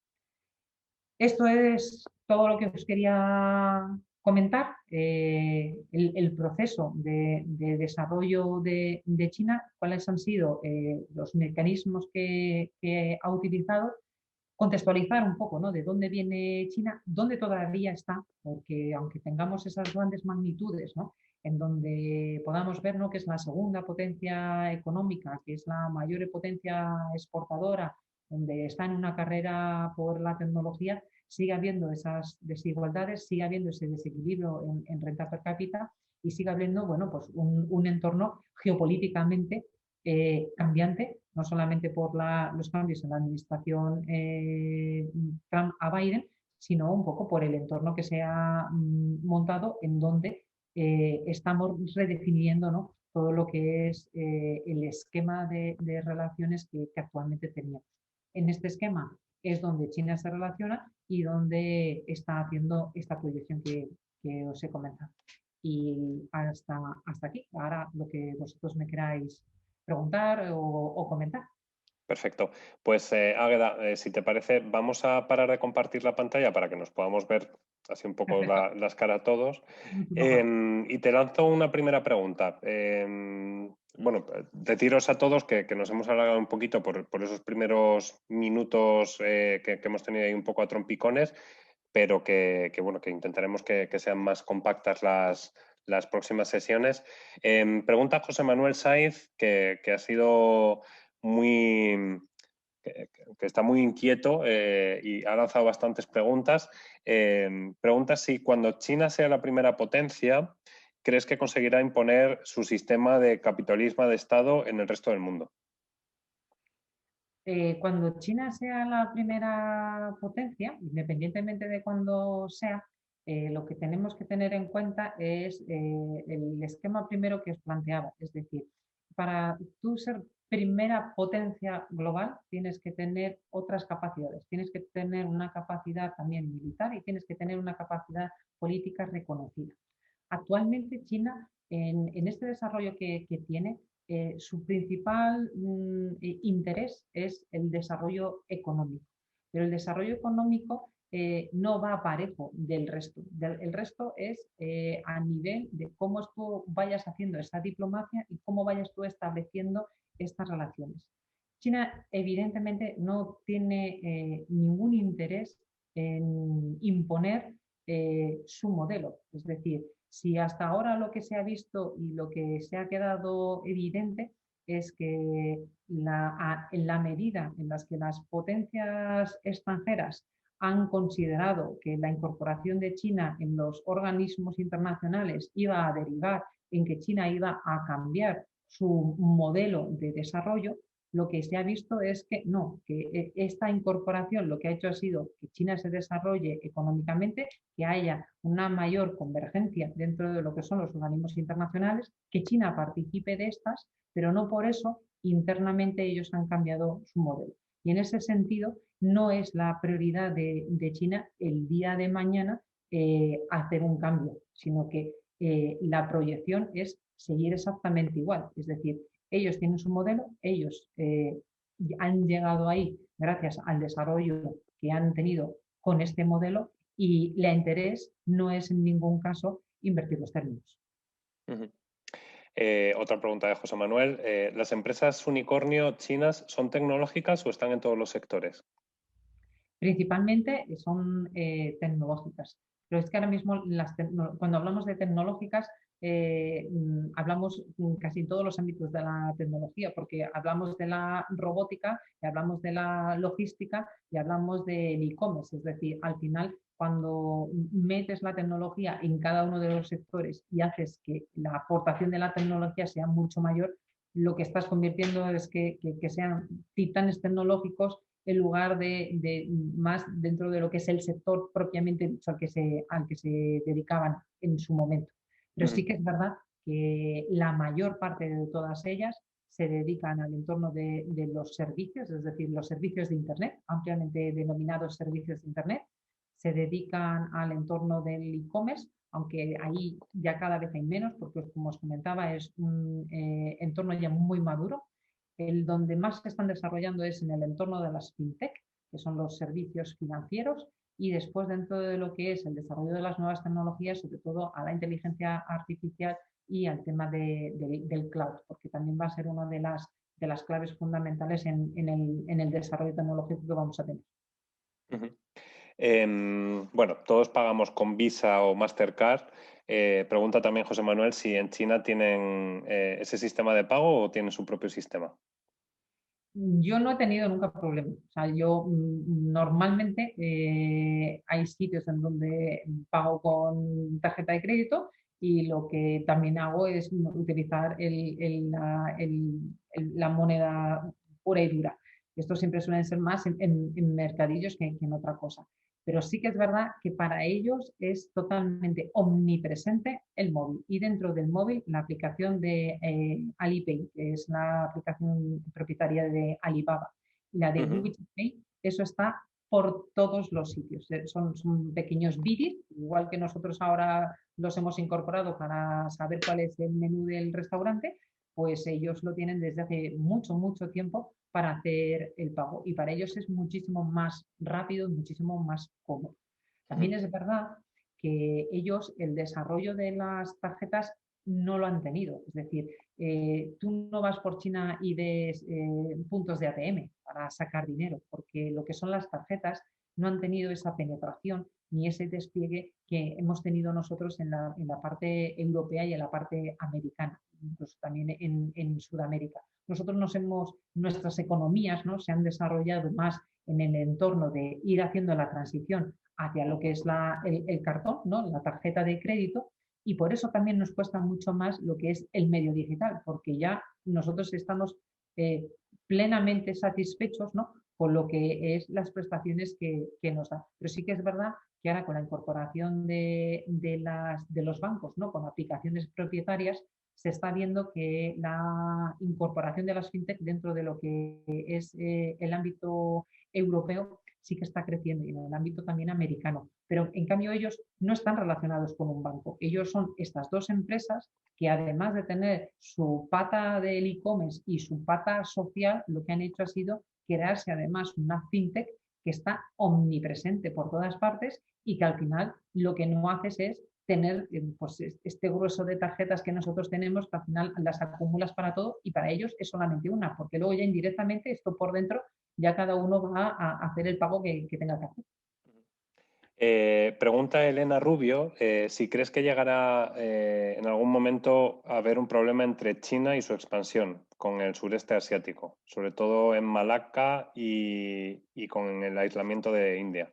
Esto es todo lo que os quería comentar. El proceso de desarrollo de China, cuáles han sido los mecanismos que ha utilizado, contextualizar un poco, ¿no? De dónde viene China, dónde todavía está, porque aunque tengamos esas grandes magnitudes, ¿no? En donde podamos ver, ¿no? Que es la segunda potencia económica, que es la mayor potencia exportadora, donde está en una carrera por la tecnología, sigue habiendo esas desigualdades, sigue habiendo ese desequilibrio en renta per cápita y sigue habiendo, bueno, pues un entorno geopolíticamente cambiante, no solamente por los cambios en la administración Trump a Biden, sino un poco por el entorno que se ha montado en donde estamos redefiniendo, ¿no? Todo lo que es el esquema de relaciones que actualmente teníamos. En este esquema es donde China se relaciona y donde está haciendo esta proyección que os he comentado. Y hasta aquí. Ahora lo que vosotros me queráis preguntar o comentar. Perfecto. Pues Águeda, si te parece, vamos a parar de compartir la pantalla para que nos podamos ver así un poco las caras a todos. Y te lanzo una primera pregunta. Bueno, deciros a todos que nos hemos alargado un poquito por esos primeros minutos que hemos tenido ahí un poco a trompicones, pero que bueno, que intentaremos que sean más compactas las próximas sesiones. Pregunta José Manuel Saiz, que ha sido que está muy inquieto y ha lanzado bastantes preguntas. Pregunta si cuando China sea la primera potencia, ¿crees que conseguirá imponer su sistema de capitalismo de Estado en el resto del mundo? Cuando China sea la primera potencia, independientemente de cuándo sea, lo que tenemos que tener en cuenta es el esquema primero que os planteaba. Es decir, para tú ser primera potencia global tienes que tener otras capacidades. Tienes que tener una capacidad también militar y tienes que tener una capacidad política reconocida. Actualmente China, en este desarrollo que tiene, su principal interés es el desarrollo económico. Pero el desarrollo económico no va parejo del resto. El resto es a nivel de cómo tú vayas haciendo esa diplomacia y cómo vayas tú estableciendo estas relaciones. China evidentemente no tiene ningún interés en imponer su modelo. Es decir, si hasta ahora lo que se ha visto y lo que se ha quedado evidente es que en la medida en las que las potencias extranjeras han considerado que la incorporación de China en los organismos internacionales iba a derivar en que China iba a cambiar su modelo de desarrollo, lo que se ha visto es que no, que esta incorporación lo que ha hecho ha sido que China se desarrolle económicamente, que haya una mayor convergencia dentro de lo que son los organismos internacionales, que China participe de estas, pero no por eso internamente ellos han cambiado su modelo. Y en ese sentido, no es la prioridad de China el día de mañana hacer un cambio, sino que la proyección es seguir exactamente igual. Es decir, ellos tienen su modelo, ellos han llegado ahí gracias al desarrollo que han tenido con este modelo y el interés no es en ningún caso invertir los términos. Uh-huh. Otra pregunta de José Manuel. ¿Las empresas unicornio chinas son tecnológicas o están en todos los sectores? Principalmente son tecnológicas. Pero es que ahora mismo cuando hablamos de tecnológicas hablamos casi en todos los ámbitos de la tecnología, porque hablamos de la robótica, y hablamos de la logística y hablamos del e-commerce. Es decir, al final, cuando metes la tecnología en cada uno de los sectores y haces que la aportación de la tecnología sea mucho mayor, lo que estás convirtiendo es que sean titanes tecnológicos en lugar de más dentro de lo que es el sector propiamente dicho al que se dedicaban en su momento. Pero sí que es verdad que la mayor parte de todas ellas se dedican al entorno de los servicios, es decir, los servicios de Internet, ampliamente denominados servicios de Internet, se dedican al entorno del e-commerce, aunque ahí ya cada vez hay menos, porque como os comentaba, es un entorno ya muy maduro. El donde más se están desarrollando es en el entorno de las fintech, que son los servicios financieros, y después dentro de lo que es el desarrollo de las nuevas tecnologías, sobre todo a la inteligencia artificial y al tema del cloud, porque también va a ser una de las claves fundamentales en el desarrollo tecnológico que vamos a tener. Bueno, todos pagamos con Visa o Mastercard. Pregunta también José Manuel si en China tienen ese sistema de pago o tienen su propio sistema. Yo no he tenido nunca problema. O sea, yo normalmente hay sitios en donde pago con tarjeta de crédito y lo que también hago es utilizar la moneda pura y dura. Esto siempre suele ser más en mercadillos que en otra cosa. Pero sí que es verdad que para ellos es totalmente omnipresente el móvil. Y dentro del móvil, la aplicación de Alipay, que es la aplicación propietaria de Alibaba, y la de WeChat Pay, eso está por todos los sitios. Son pequeños bidis, igual que nosotros ahora los hemos incorporado para saber cuál es el menú del restaurante, pues ellos lo tienen desde hace mucho, mucho tiempo para hacer el pago. Y para ellos es muchísimo más rápido, muchísimo más cómodo. También es verdad que ellos el desarrollo de las tarjetas no lo han tenido. Es decir, tú no vas por China y ves puntos de ATM para sacar dinero, porque lo que son las tarjetas no han tenido esa penetración ni ese despliegue que hemos tenido nosotros en la parte europea y en la parte americana, incluso también en Sudamérica. Nosotros nuestras economías, ¿no?, se han desarrollado más en el entorno de ir haciendo la transición hacia lo que es el cartón, ¿no?, la tarjeta de crédito, y por eso también nos cuesta mucho más lo que es el medio digital, porque ya nosotros estamos plenamente satisfechos, ¿no?, con lo que es las prestaciones que nos da. Pero sí que es verdad que ahora con la incorporación de los bancos, ¿no?, con aplicaciones propietarias, se está viendo que la incorporación de las fintech dentro de lo que es el ámbito europeo sí que está creciendo y en el ámbito también americano. Pero en cambio ellos no están relacionados con un banco. Ellos son estas dos empresas que además de tener su pata del e-commerce y su pata social, lo que han hecho ha sido crearse además una fintech que está omnipresente por todas partes y que al final lo que no haces es tener pues, este grueso de tarjetas que nosotros tenemos, que al final las acumulas para todo y para ellos es solamente una, porque luego ya indirectamente esto por dentro ya cada uno va a hacer el pago que tenga que hacer. Pregunta Elena Rubio si crees que llegará en algún momento a haber un problema entre China y su expansión con el sureste asiático, sobre todo en Malaca y con el aislamiento de India.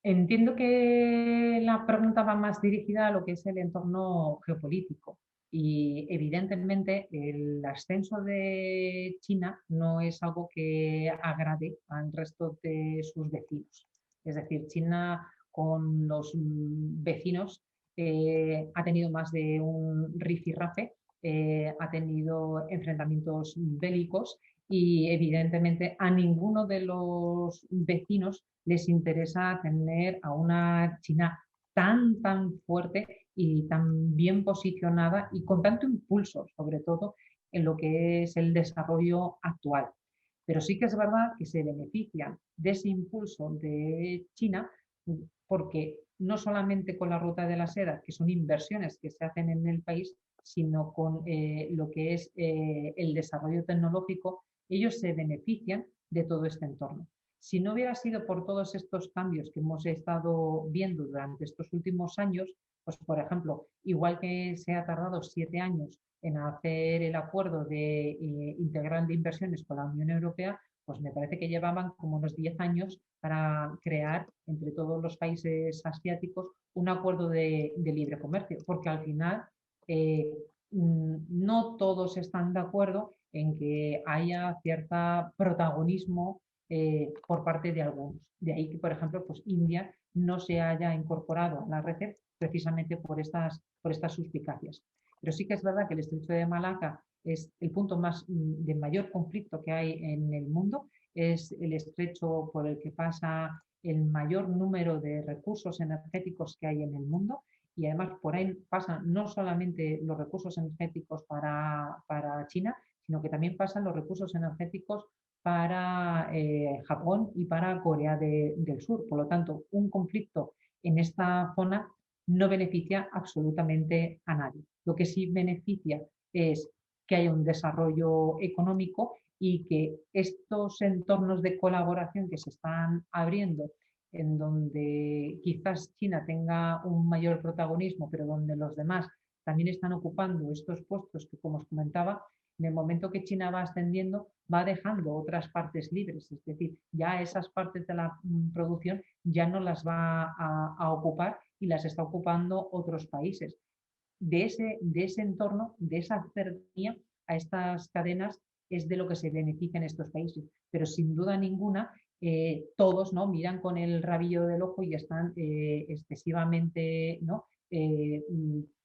Entiendo que la pregunta va más dirigida a lo que es el entorno geopolítico y evidentemente el ascenso de China no es algo que agrade al resto de sus vecinos. Es decir, China con los vecinos ha tenido más de un rifirrafe, ha tenido enfrentamientos bélicos y evidentemente a ninguno de los vecinos les interesa tener a una China tan fuerte y tan bien posicionada y con tanto impulso, sobre todo en lo que es el desarrollo actual. Pero sí que es verdad que se benefician de ese impulso de China porque no solamente con la ruta de la seda, que son inversiones que se hacen en el país, sino con lo que es el desarrollo tecnológico, ellos se benefician de todo este entorno. Si no hubiera sido por todos estos cambios que hemos estado viendo durante estos últimos años, pues por ejemplo, igual que se ha tardado 7 años en hacer el acuerdo de integral de inversiones con la Unión Europea, pues me parece que llevaban como unos 10 años para crear entre todos los países asiáticos un acuerdo de libre comercio, porque al final eh, no todos están de acuerdo en que haya cierto protagonismo por parte de algunos. De ahí que, por ejemplo, pues India no se haya incorporado a la red precisamente por estas suspicacias. Pero sí que es verdad que el estrecho de Malaca es el punto más de mayor conflicto que hay en el mundo, es el estrecho por el que pasa el mayor número de recursos energéticos que hay en el mundo y además por ahí pasan no solamente los recursos energéticos para China, sino que también pasan los recursos energéticos para Japón y para Corea del Sur. Por lo tanto, un conflicto en esta zona no beneficia absolutamente a nadie. Lo que sí beneficia es que haya un desarrollo económico y que estos entornos de colaboración que se están abriendo, en donde quizás China tenga un mayor protagonismo, pero donde los demás también están ocupando estos puestos que, como os comentaba, en el momento que China va ascendiendo, va dejando otras partes libres, es decir, ya esas partes de la producción ya no las va a ocupar y las está ocupando otros países. De ese entorno, de esa cercanía a estas cadenas es de lo que se benefician estos países. Pero sin duda ninguna, todos ¿no? miran con el rabillo del ojo y están excesivamente ¿no?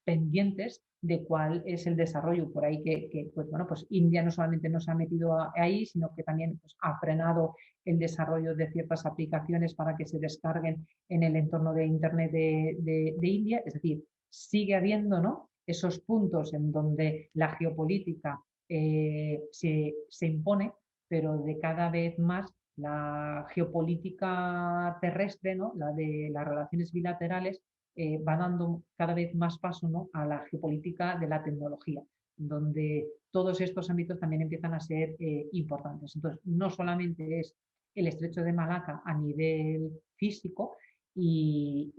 pendientes de cuál es el desarrollo por ahí que pues, bueno, pues India no solamente no se ha metido ahí, sino que también pues, ha frenado el desarrollo de ciertas aplicaciones para que se descarguen en el entorno de Internet de India. Es decir, sigue habiendo ¿no? esos puntos en donde la geopolítica se impone, pero de cada vez más la geopolítica terrestre, ¿no? la de las relaciones bilaterales, va dando cada vez más paso ¿no? a la geopolítica de la tecnología, donde todos estos ámbitos también empiezan a ser importantes. Entonces, no solamente es el estrecho de Malaca a nivel físico y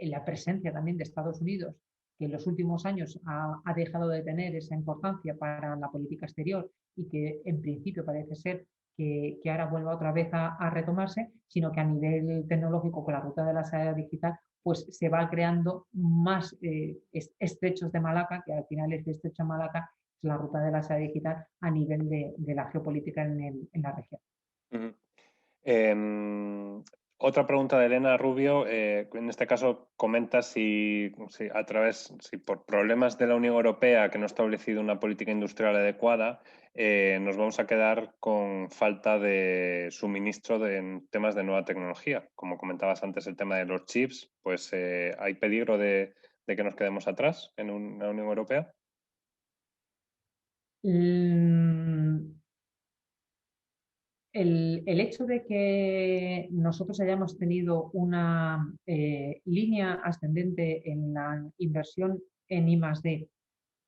la presencia también de Estados Unidos, que en los últimos años ha dejado de tener esa importancia para la política exterior y que en principio parece ser que ahora vuelva otra vez a retomarse, sino que a nivel tecnológico con la ruta de la seda digital pues se va creando más estrechos de Malaca, que al final este estrecho de Malaca es la ruta de la seda digital a nivel de la geopolítica en la región. Uh-huh. Otra pregunta de Elena Rubio, en este caso comenta si por problemas de la Unión Europea que no ha establecido una política industrial adecuada, nos vamos a quedar con falta de suministro en temas de nueva tecnología. Como comentabas antes, el tema de los chips, pues ¿hay peligro de que nos quedemos atrás en la Unión Europea? El hecho de que nosotros hayamos tenido una línea ascendente en la inversión en I+D,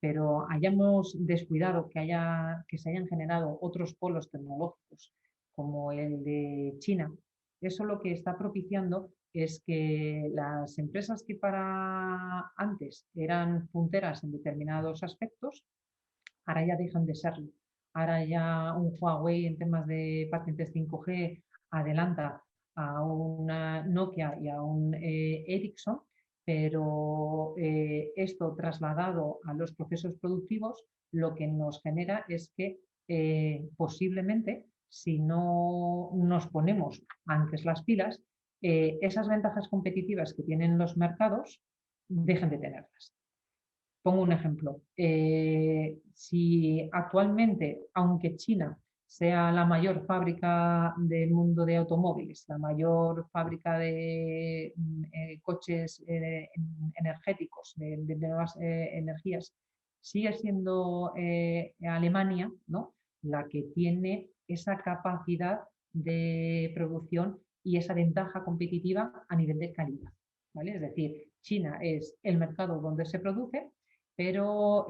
pero hayamos descuidado que se hayan generado otros polos tecnológicos como el de China, eso lo que está propiciando es que las empresas que para antes eran punteras en determinados aspectos, ahora ya dejan de serlo. Ahora ya un Huawei en temas de patentes 5G adelanta a una Nokia y a un Ericsson, pero esto trasladado a los procesos productivos lo que nos genera es que posiblemente si no nos ponemos antes las pilas, esas ventajas competitivas que tienen los mercados dejen de tenerlas. Pongo un ejemplo. Si actualmente, aunque China sea la mayor fábrica del mundo de automóviles, la mayor fábrica de coches energéticos, de nuevas energías, sigue siendo Alemania, ¿no?, la que tiene esa capacidad de producción y esa ventaja competitiva a nivel de calidad, ¿vale? Es decir, China es el mercado donde se produce, pero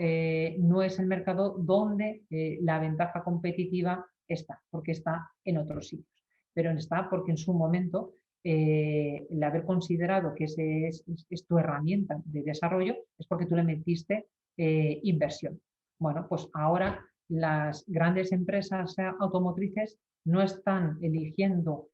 no es el mercado donde la ventaja competitiva está, porque está en otros sitios. Pero está porque en su momento el haber considerado que ese es tu herramienta de desarrollo es porque tú le metiste inversión. Bueno, pues ahora las grandes empresas automotrices no están eligiendo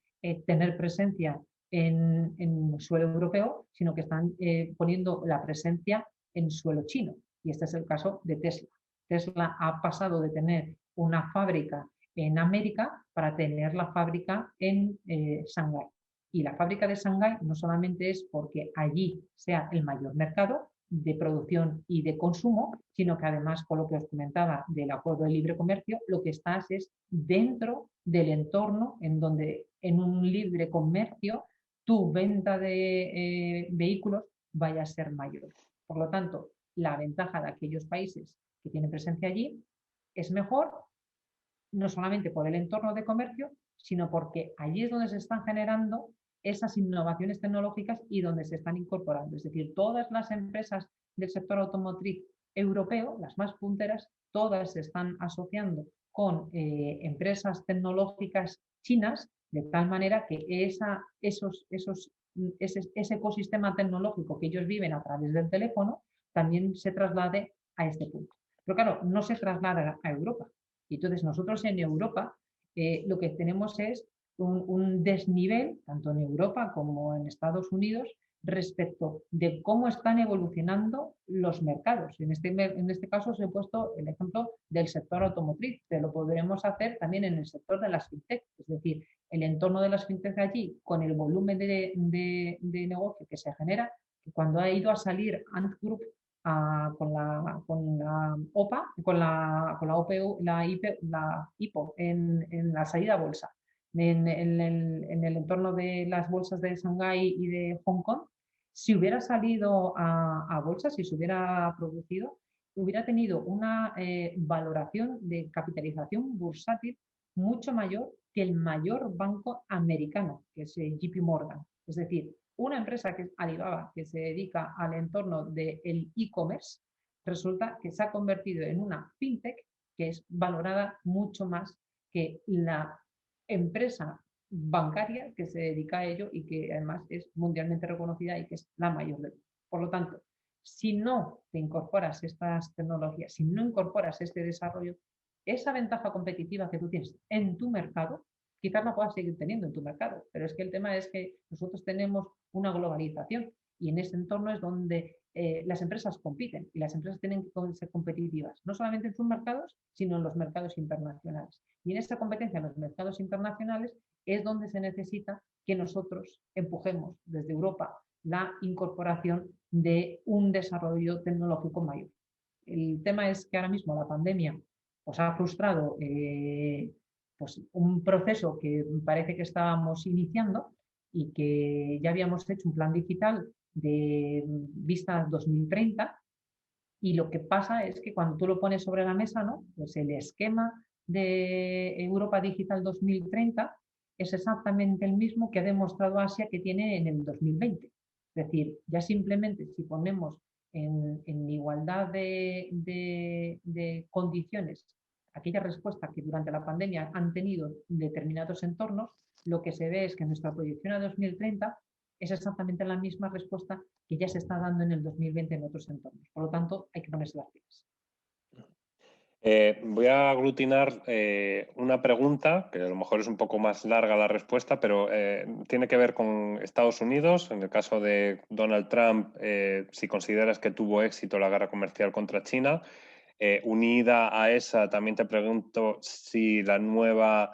tener presencia en suelo europeo, sino que están poniendo la presencia en suelo chino. Y este es el caso de Tesla. Tesla ha pasado de tener una fábrica en América para tener la fábrica en Shanghái. Y la fábrica de Shanghái no solamente es porque allí sea el mayor mercado de producción y de consumo, sino que además, con lo que os comentaba del acuerdo de libre comercio, lo que estás es dentro del entorno en donde en un libre comercio tu venta de vehículos vaya a ser mayor. Por lo tanto, la ventaja de aquellos países que tienen presencia allí es mejor, no solamente por el entorno de comercio, sino porque allí es donde se están generando esas innovaciones tecnológicas y donde se están incorporando. Es decir, todas las empresas del sector automotriz europeo, las más punteras, todas se están asociando con empresas tecnológicas chinas, de tal manera que ese ecosistema tecnológico que ellos viven a través del teléfono también se traslade a este punto. Pero claro, no se traslada a Europa. Y entonces nosotros en Europa lo que tenemos es un desnivel, tanto en Europa como en Estados Unidos, respecto de cómo están evolucionando los mercados. En este caso os he puesto el ejemplo del sector automotriz, pero lo podremos hacer también en el sector de las fintech, es decir, el entorno de las fintech allí, con el volumen de negocio que se genera, que cuando ha ido a salir Ant Group con la OPA, con la OPU, la IPO en la salida a bolsa, en el entorno de las bolsas de Shanghái y de Hong Kong, si hubiera salido a bolsa, si se hubiera producido, hubiera tenido una valoración de capitalización bursátil mucho mayor que el mayor banco americano, que es JP Morgan. Es decir, una empresa que es Alibaba, que se dedica al entorno del e-commerce, resulta que se ha convertido en una fintech que es valorada mucho más que la empresa bancaria que se dedica a ello y que además es mundialmente reconocida y que es la mayor del mundo. Por lo tanto, si no te incorporas estas tecnologías, si no incorporas este desarrollo, esa ventaja competitiva que tú tienes en tu mercado, quizás la puedas seguir teniendo en tu mercado, pero es que el tema es que nosotros tenemos una globalización y en ese entorno es donde las empresas compiten y las empresas tienen que ser competitivas, no solamente en sus mercados, sino en los mercados internacionales. Y en esta competencia en los mercados internacionales es donde se necesita que nosotros empujemos desde Europa la incorporación de un desarrollo tecnológico mayor. El tema es que ahora mismo la pandemia pues, ha frustrado pues, un proceso que parece que estábamos iniciando y que ya habíamos hecho un plan digital de vista 2030 y lo que pasa es que cuando tú lo pones sobre la mesa, ¿no?, pues el esquema de Europa Digital 2030 es exactamente el mismo que ha demostrado Asia que tiene en el 2020. Es decir, ya simplemente si ponemos en igualdad de condiciones aquella respuesta que durante la pandemia han tenido determinados entornos, lo que se ve es que nuestra proyección a 2030 es exactamente la misma respuesta que ya se está dando en el 2020 en otros entornos. Por lo tanto, hay que ponerse las pilas. Voy a aglutinar una pregunta, que a lo mejor es un poco más larga la respuesta, pero tiene que ver con Estados Unidos. En el caso de Donald Trump, si consideras que tuvo éxito la guerra comercial contra China. Unida a esa, también te pregunto si el nuevo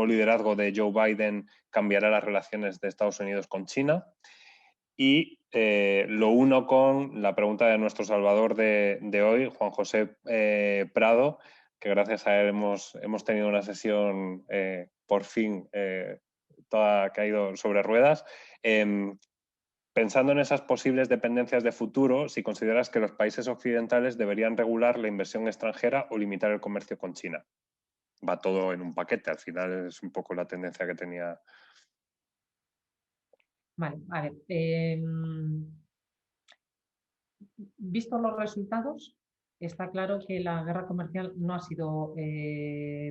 liderazgo de Joe Biden cambiará las relaciones de Estados Unidos con China. Y lo uno con la pregunta de nuestro salvador de hoy, Juan José Prado, que gracias a él hemos tenido una sesión por fin toda que ha ido sobre ruedas. Pensando en esas posibles dependencias de futuro, si consideras que los países occidentales deberían regular la inversión extranjera o limitar el comercio con China. Va todo en un paquete, al final es un poco la tendencia que tenía. Vale, a ver. Visto los resultados, está claro que la guerra comercial no ha sido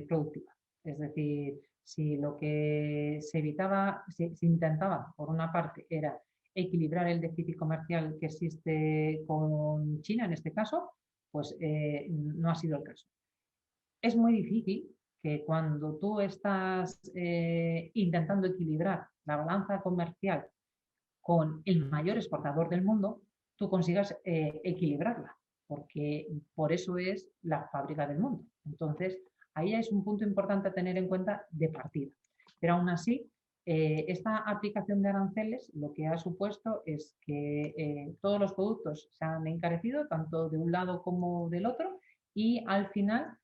productiva. Es decir, si lo que se evitaba, se intentaba, por una parte, era equilibrar el déficit comercial que existe con China, en este caso, pues no ha sido el caso. Es muy difícil que cuando tú estás intentando equilibrar la balanza comercial con el mayor exportador del mundo, tú consigas equilibrarla, porque por eso es la fábrica del mundo. Entonces, ahí es un punto importante a tener en cuenta de partida. Pero aún así, esta aplicación de aranceles lo que ha supuesto es que todos los productos se han encarecido, tanto de un lado como del otro, y al final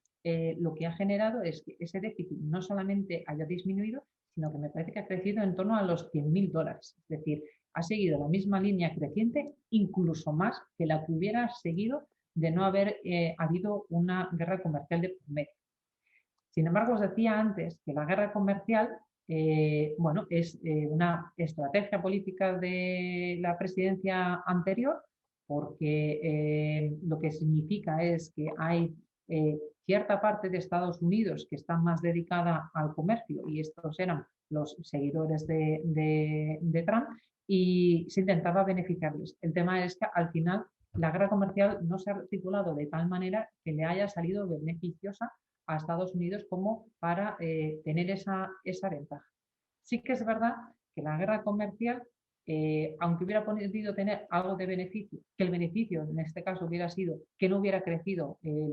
lo que ha generado es que ese déficit no solamente haya disminuido, sino que me parece que ha crecido en torno a los $100.000. Es decir, ha seguido la misma línea creciente, incluso más que la que hubiera seguido de no haber habido una guerra comercial de por medio. Sin embargo, os decía antes que la guerra comercial bueno, es una estrategia política de la presidencia anterior, porque lo que significa es que hay cierta parte de Estados Unidos que está más dedicada al comercio, y estos eran los seguidores de Trump, y se intentaba beneficiarles. El tema es que al final la guerra comercial no se ha articulado de tal manera que le haya salido beneficiosa a Estados Unidos como para tener esa ventaja. Sí que es verdad que la guerra comercial, aunque hubiera podido tener algo de beneficio, que el beneficio en este caso hubiera sido que no hubiera crecido el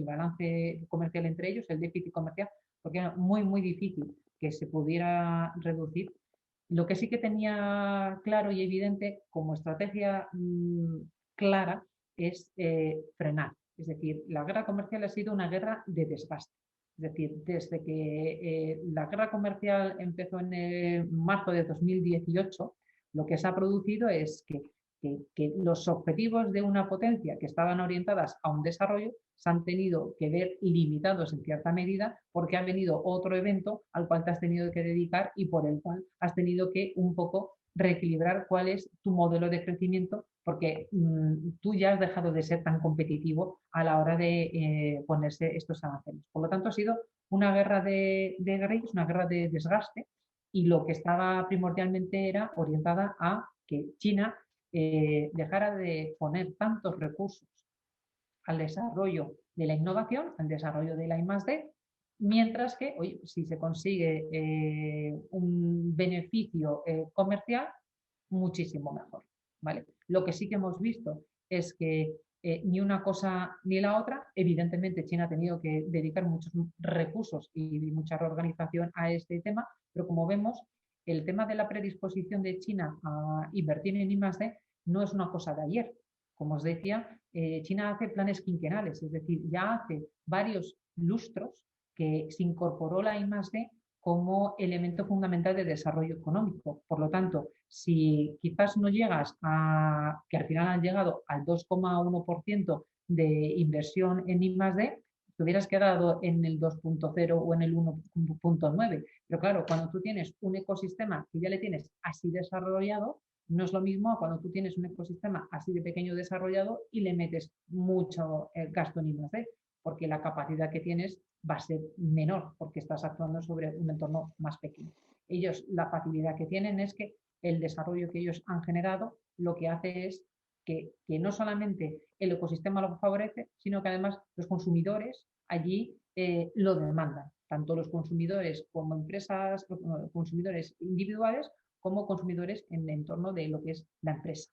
balance comercial entre ellos, el déficit comercial, porque era muy difícil que se pudiera reducir. Lo que sí que tenía claro y evidente como estrategia clara es frenar. Es decir, la guerra comercial ha sido una guerra de desgaste. Es decir, desde que la guerra comercial empezó en marzo de 2018, lo que se ha producido es que los objetivos de una potencia que estaban orientadas a un desarrollo se han tenido que ver limitados en cierta medida porque ha venido otro evento al cual te has tenido que dedicar y por el cual has tenido que un poco reequilibrar cuál es tu modelo de crecimiento, porque tú ya has dejado de ser tan competitivo a la hora de ponerse estos aranceles. Por lo tanto, ha sido una guerra de guerrillas, una guerra de desgaste, y lo que estaba primordialmente era orientada a que China dejara de poner tantos recursos al desarrollo de la innovación, al desarrollo de la I+D, mientras que, oye, si se consigue un beneficio comercial, muchísimo mejor, ¿vale? Lo que sí que hemos visto es que ni una cosa ni la otra. Evidentemente, China ha tenido que dedicar muchos recursos y mucha reorganización a este tema, pero como vemos, el tema de la predisposición de China a invertir en I+D no es una cosa de ayer. Como os decía, China hace planes quinquenales, es decir, ya hace varios lustros que se incorporó la I+D como elemento fundamental de desarrollo económico. Por lo tanto, si quizás no llegas a, que al final han llegado al 2,1% de inversión en I+D, te hubieras quedado en el 2.0 o en el 1.9. Pero claro, cuando tú tienes un ecosistema que ya le tienes así desarrollado, no es lo mismo cuando tú tienes un ecosistema así de pequeño desarrollado y le metes mucho gasto en I+D, porque la capacidad que tienes va a ser menor, porque estás actuando sobre un entorno más pequeño. Ellos, la facilidad que tienen es que el desarrollo que ellos han generado lo que hace es que no solamente el ecosistema lo favorece, sino que además los consumidores allí lo demandan, tanto los consumidores como empresas, consumidores individuales, como consumidores en el entorno de lo que es la empresa.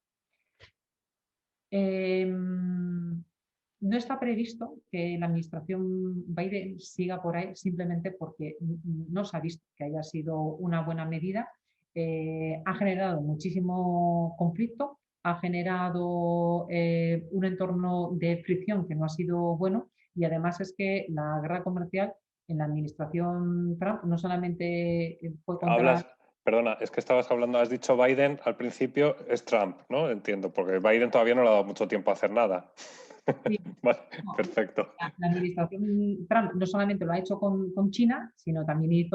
No está previsto que la administración Biden siga por ahí simplemente porque no se ha visto que haya sido una buena medida. Ha generado muchísimo conflicto, ha generado un entorno de fricción que no ha sido bueno y además es que la guerra comercial en la administración Trump no solamente fue contra... Perdona, es que estabas hablando, has dicho Biden al principio, es Trump, ¿no? Entiendo, porque Biden todavía no le ha dado mucho tiempo a hacer nada. Sí, Vale, no, perfecto. la administración Trump no solamente lo ha hecho con China, sino también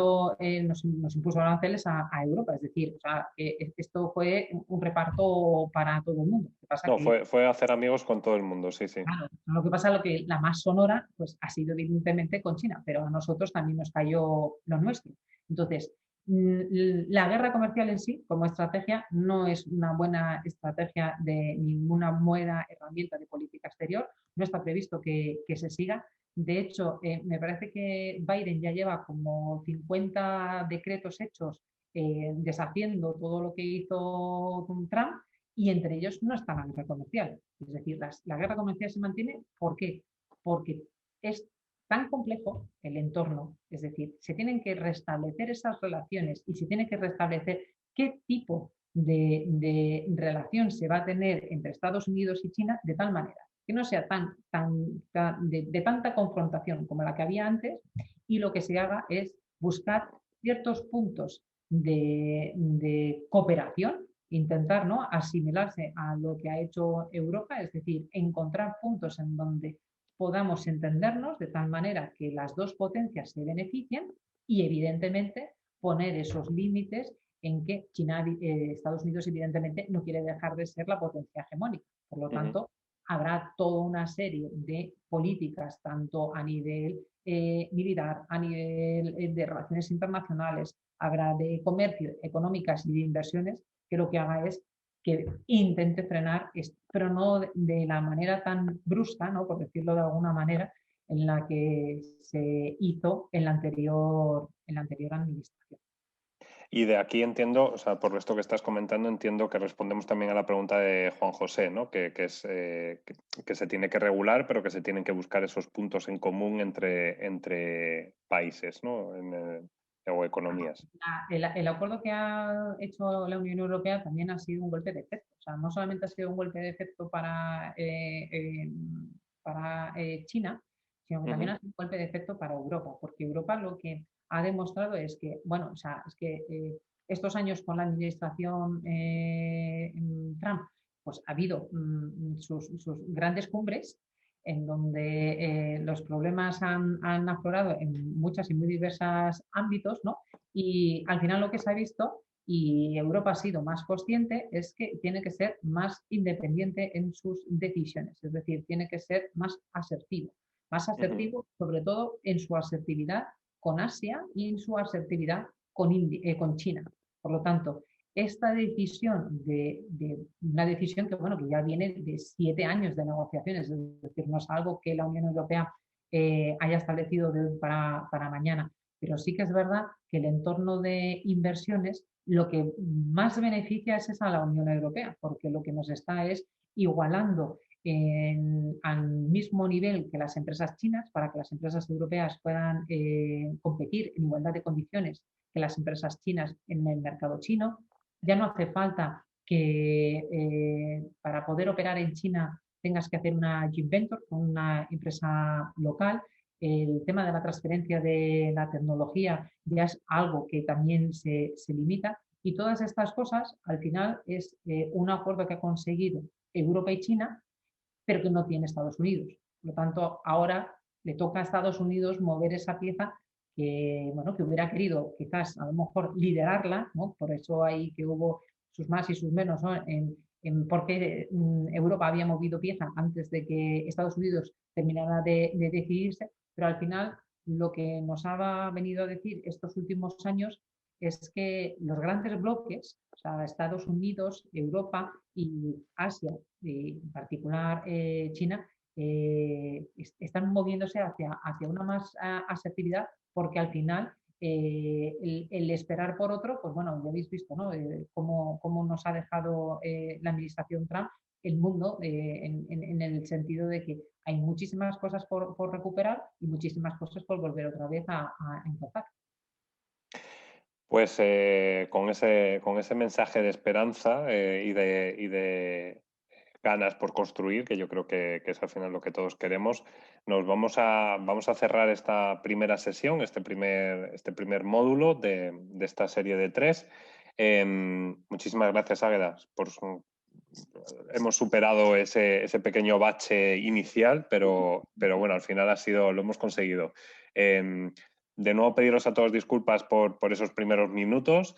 nos impuso aranceles a Europa. Es decir, o sea, esto fue un reparto para todo el mundo. Lo que pasa No, que, fue hacer amigos con todo el mundo, sí, sí. claro, lo que la más sonora pues, ha sido evidentemente con China, pero a nosotros también nos cayó lo nuestro. Entonces, la guerra comercial en sí, como estrategia, no es una buena estrategia de ninguna buena herramienta de política exterior. No está previsto que se siga. De hecho, me parece que Biden ya lleva como 50 decretos hechos deshaciendo todo lo que hizo Trump y entre ellos no está la guerra comercial. Es decir, la guerra comercial se mantiene. ¿Por qué? Porque es tan complejo el entorno, es decir, se tienen que restablecer esas relaciones y se tiene que restablecer qué tipo de relación se va a tener entre Estados Unidos y China de tal manera que no sea de tanta confrontación como la que había antes y lo que se haga es buscar ciertos puntos de cooperación, intentar, ¿no?, asimilarse a lo que ha hecho Europa, es decir, encontrar puntos en donde podamos entendernos de tal manera que las dos potencias se beneficien y evidentemente poner esos límites en que China, Estados Unidos evidentemente no quiere dejar de ser la potencia hegemónica. Por lo tanto, habrá toda una serie de políticas, tanto a nivel militar, a nivel de relaciones internacionales, habrá de comercio, económicas y de inversiones, que lo que haga es que intente frenar esto, pero no de la manera tan brusca, ¿no?, por decirlo de alguna manera, en la que se hizo en la anterior administración. Y de aquí entiendo, o sea, por esto que estás comentando, entiendo que respondemos también a la pregunta de Juan José, ¿no? Que se tiene que regular, pero que se tienen que buscar esos puntos en común entre países, ¿no? O economías. El acuerdo que ha hecho la Unión Europea también ha sido un golpe de efecto. O sea, no solamente ha sido un golpe de efecto para China, sino que también ha sido un golpe de efecto para Europa, porque Europa lo que ha demostrado es que, bueno, o sea, es que estos años con la administración Trump, pues ha habido sus grandes cumbres en donde los problemas han aflorado en muchas y muy diversos ámbitos, ¿no? Y al final lo que se ha visto, y Europa ha sido más consciente, es que tiene que ser más independiente en sus decisiones, es decir, tiene que ser más asertivo sobre todo en su asertividad con Asia y en su asertividad con China. Por lo tanto, esta decisión una decisión que, bueno, que ya viene de 7 años de negociaciones, es decir, no es algo que la Unión Europea haya establecido para mañana, pero sí que es verdad que el entorno de inversiones lo que más beneficia es a la Unión Europea, porque lo que nos está es igualando al mismo nivel que las empresas chinas para que las empresas europeas puedan competir en igualdad de condiciones que las empresas chinas en el mercado chino. Ya no hace falta que para poder operar en China tengas que hacer una joint venture con una empresa local. El tema de la transferencia de la tecnología ya es algo que también se limita y todas estas cosas al final es un acuerdo que ha conseguido Europa y China, pero que no tiene Estados Unidos. Por lo tanto, ahora le toca a Estados Unidos mover esa pieza que, bueno, que hubiera querido quizás a lo mejor liderarla, ¿no? Por eso ahí que hubo sus más y sus menos, ¿no? En por qué Europa había movido pieza antes de que Estados Unidos terminara de decidirse, pero al final lo que nos ha venido a decir estos últimos años es que los grandes bloques, o sea, Estados Unidos, Europa y Asia, y en particular China, están moviéndose hacia una más asertividad porque al final el esperar por otro, pues bueno, ya habéis visto, ¿no? Cómo nos ha dejado la administración Trump el mundo en el sentido de que hay muchísimas cosas por recuperar y muchísimas cosas por volver otra vez a empezar. Pues con ese mensaje de esperanza y de ganas por construir, que yo creo que es al final lo que todos queremos, vamos a cerrar esta primera sesión, este primer módulo de esta serie de 3. Muchísimas gracias, Águeda, hemos superado ese pequeño bache inicial, pero bueno, al final lo hemos conseguido. De nuevo pediros a todos disculpas por esos primeros minutos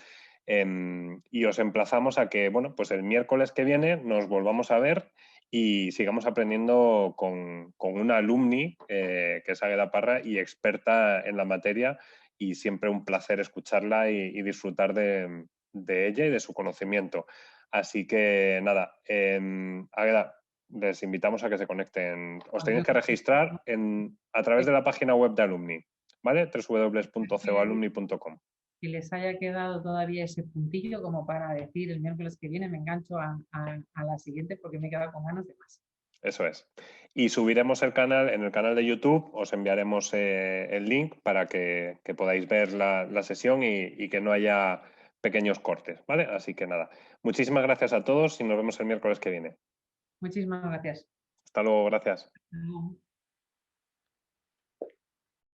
y os emplazamos a que, bueno, pues el miércoles que viene nos volvamos a ver y sigamos aprendiendo con una alumni que es Águeda Parra y experta en la materia, y siempre un placer escucharla y disfrutar de ella y de su conocimiento. Así que nada, Águeda, les invitamos a que se conecten. Os tenéis que registrar a través de la página web de Alumni, ¿vale? www.coalumni.com. Que les haya quedado todavía ese puntillo como para decir el miércoles que viene me engancho a la siguiente porque me he quedado con ganas de más. Eso es. Y subiremos en el canal de YouTube, os enviaremos el link para que podáis ver la sesión y que no haya pequeños cortes, ¿vale? Así que nada, muchísimas gracias a todos y nos vemos el miércoles que viene. Muchísimas gracias. Hasta luego, gracias. Hasta luego.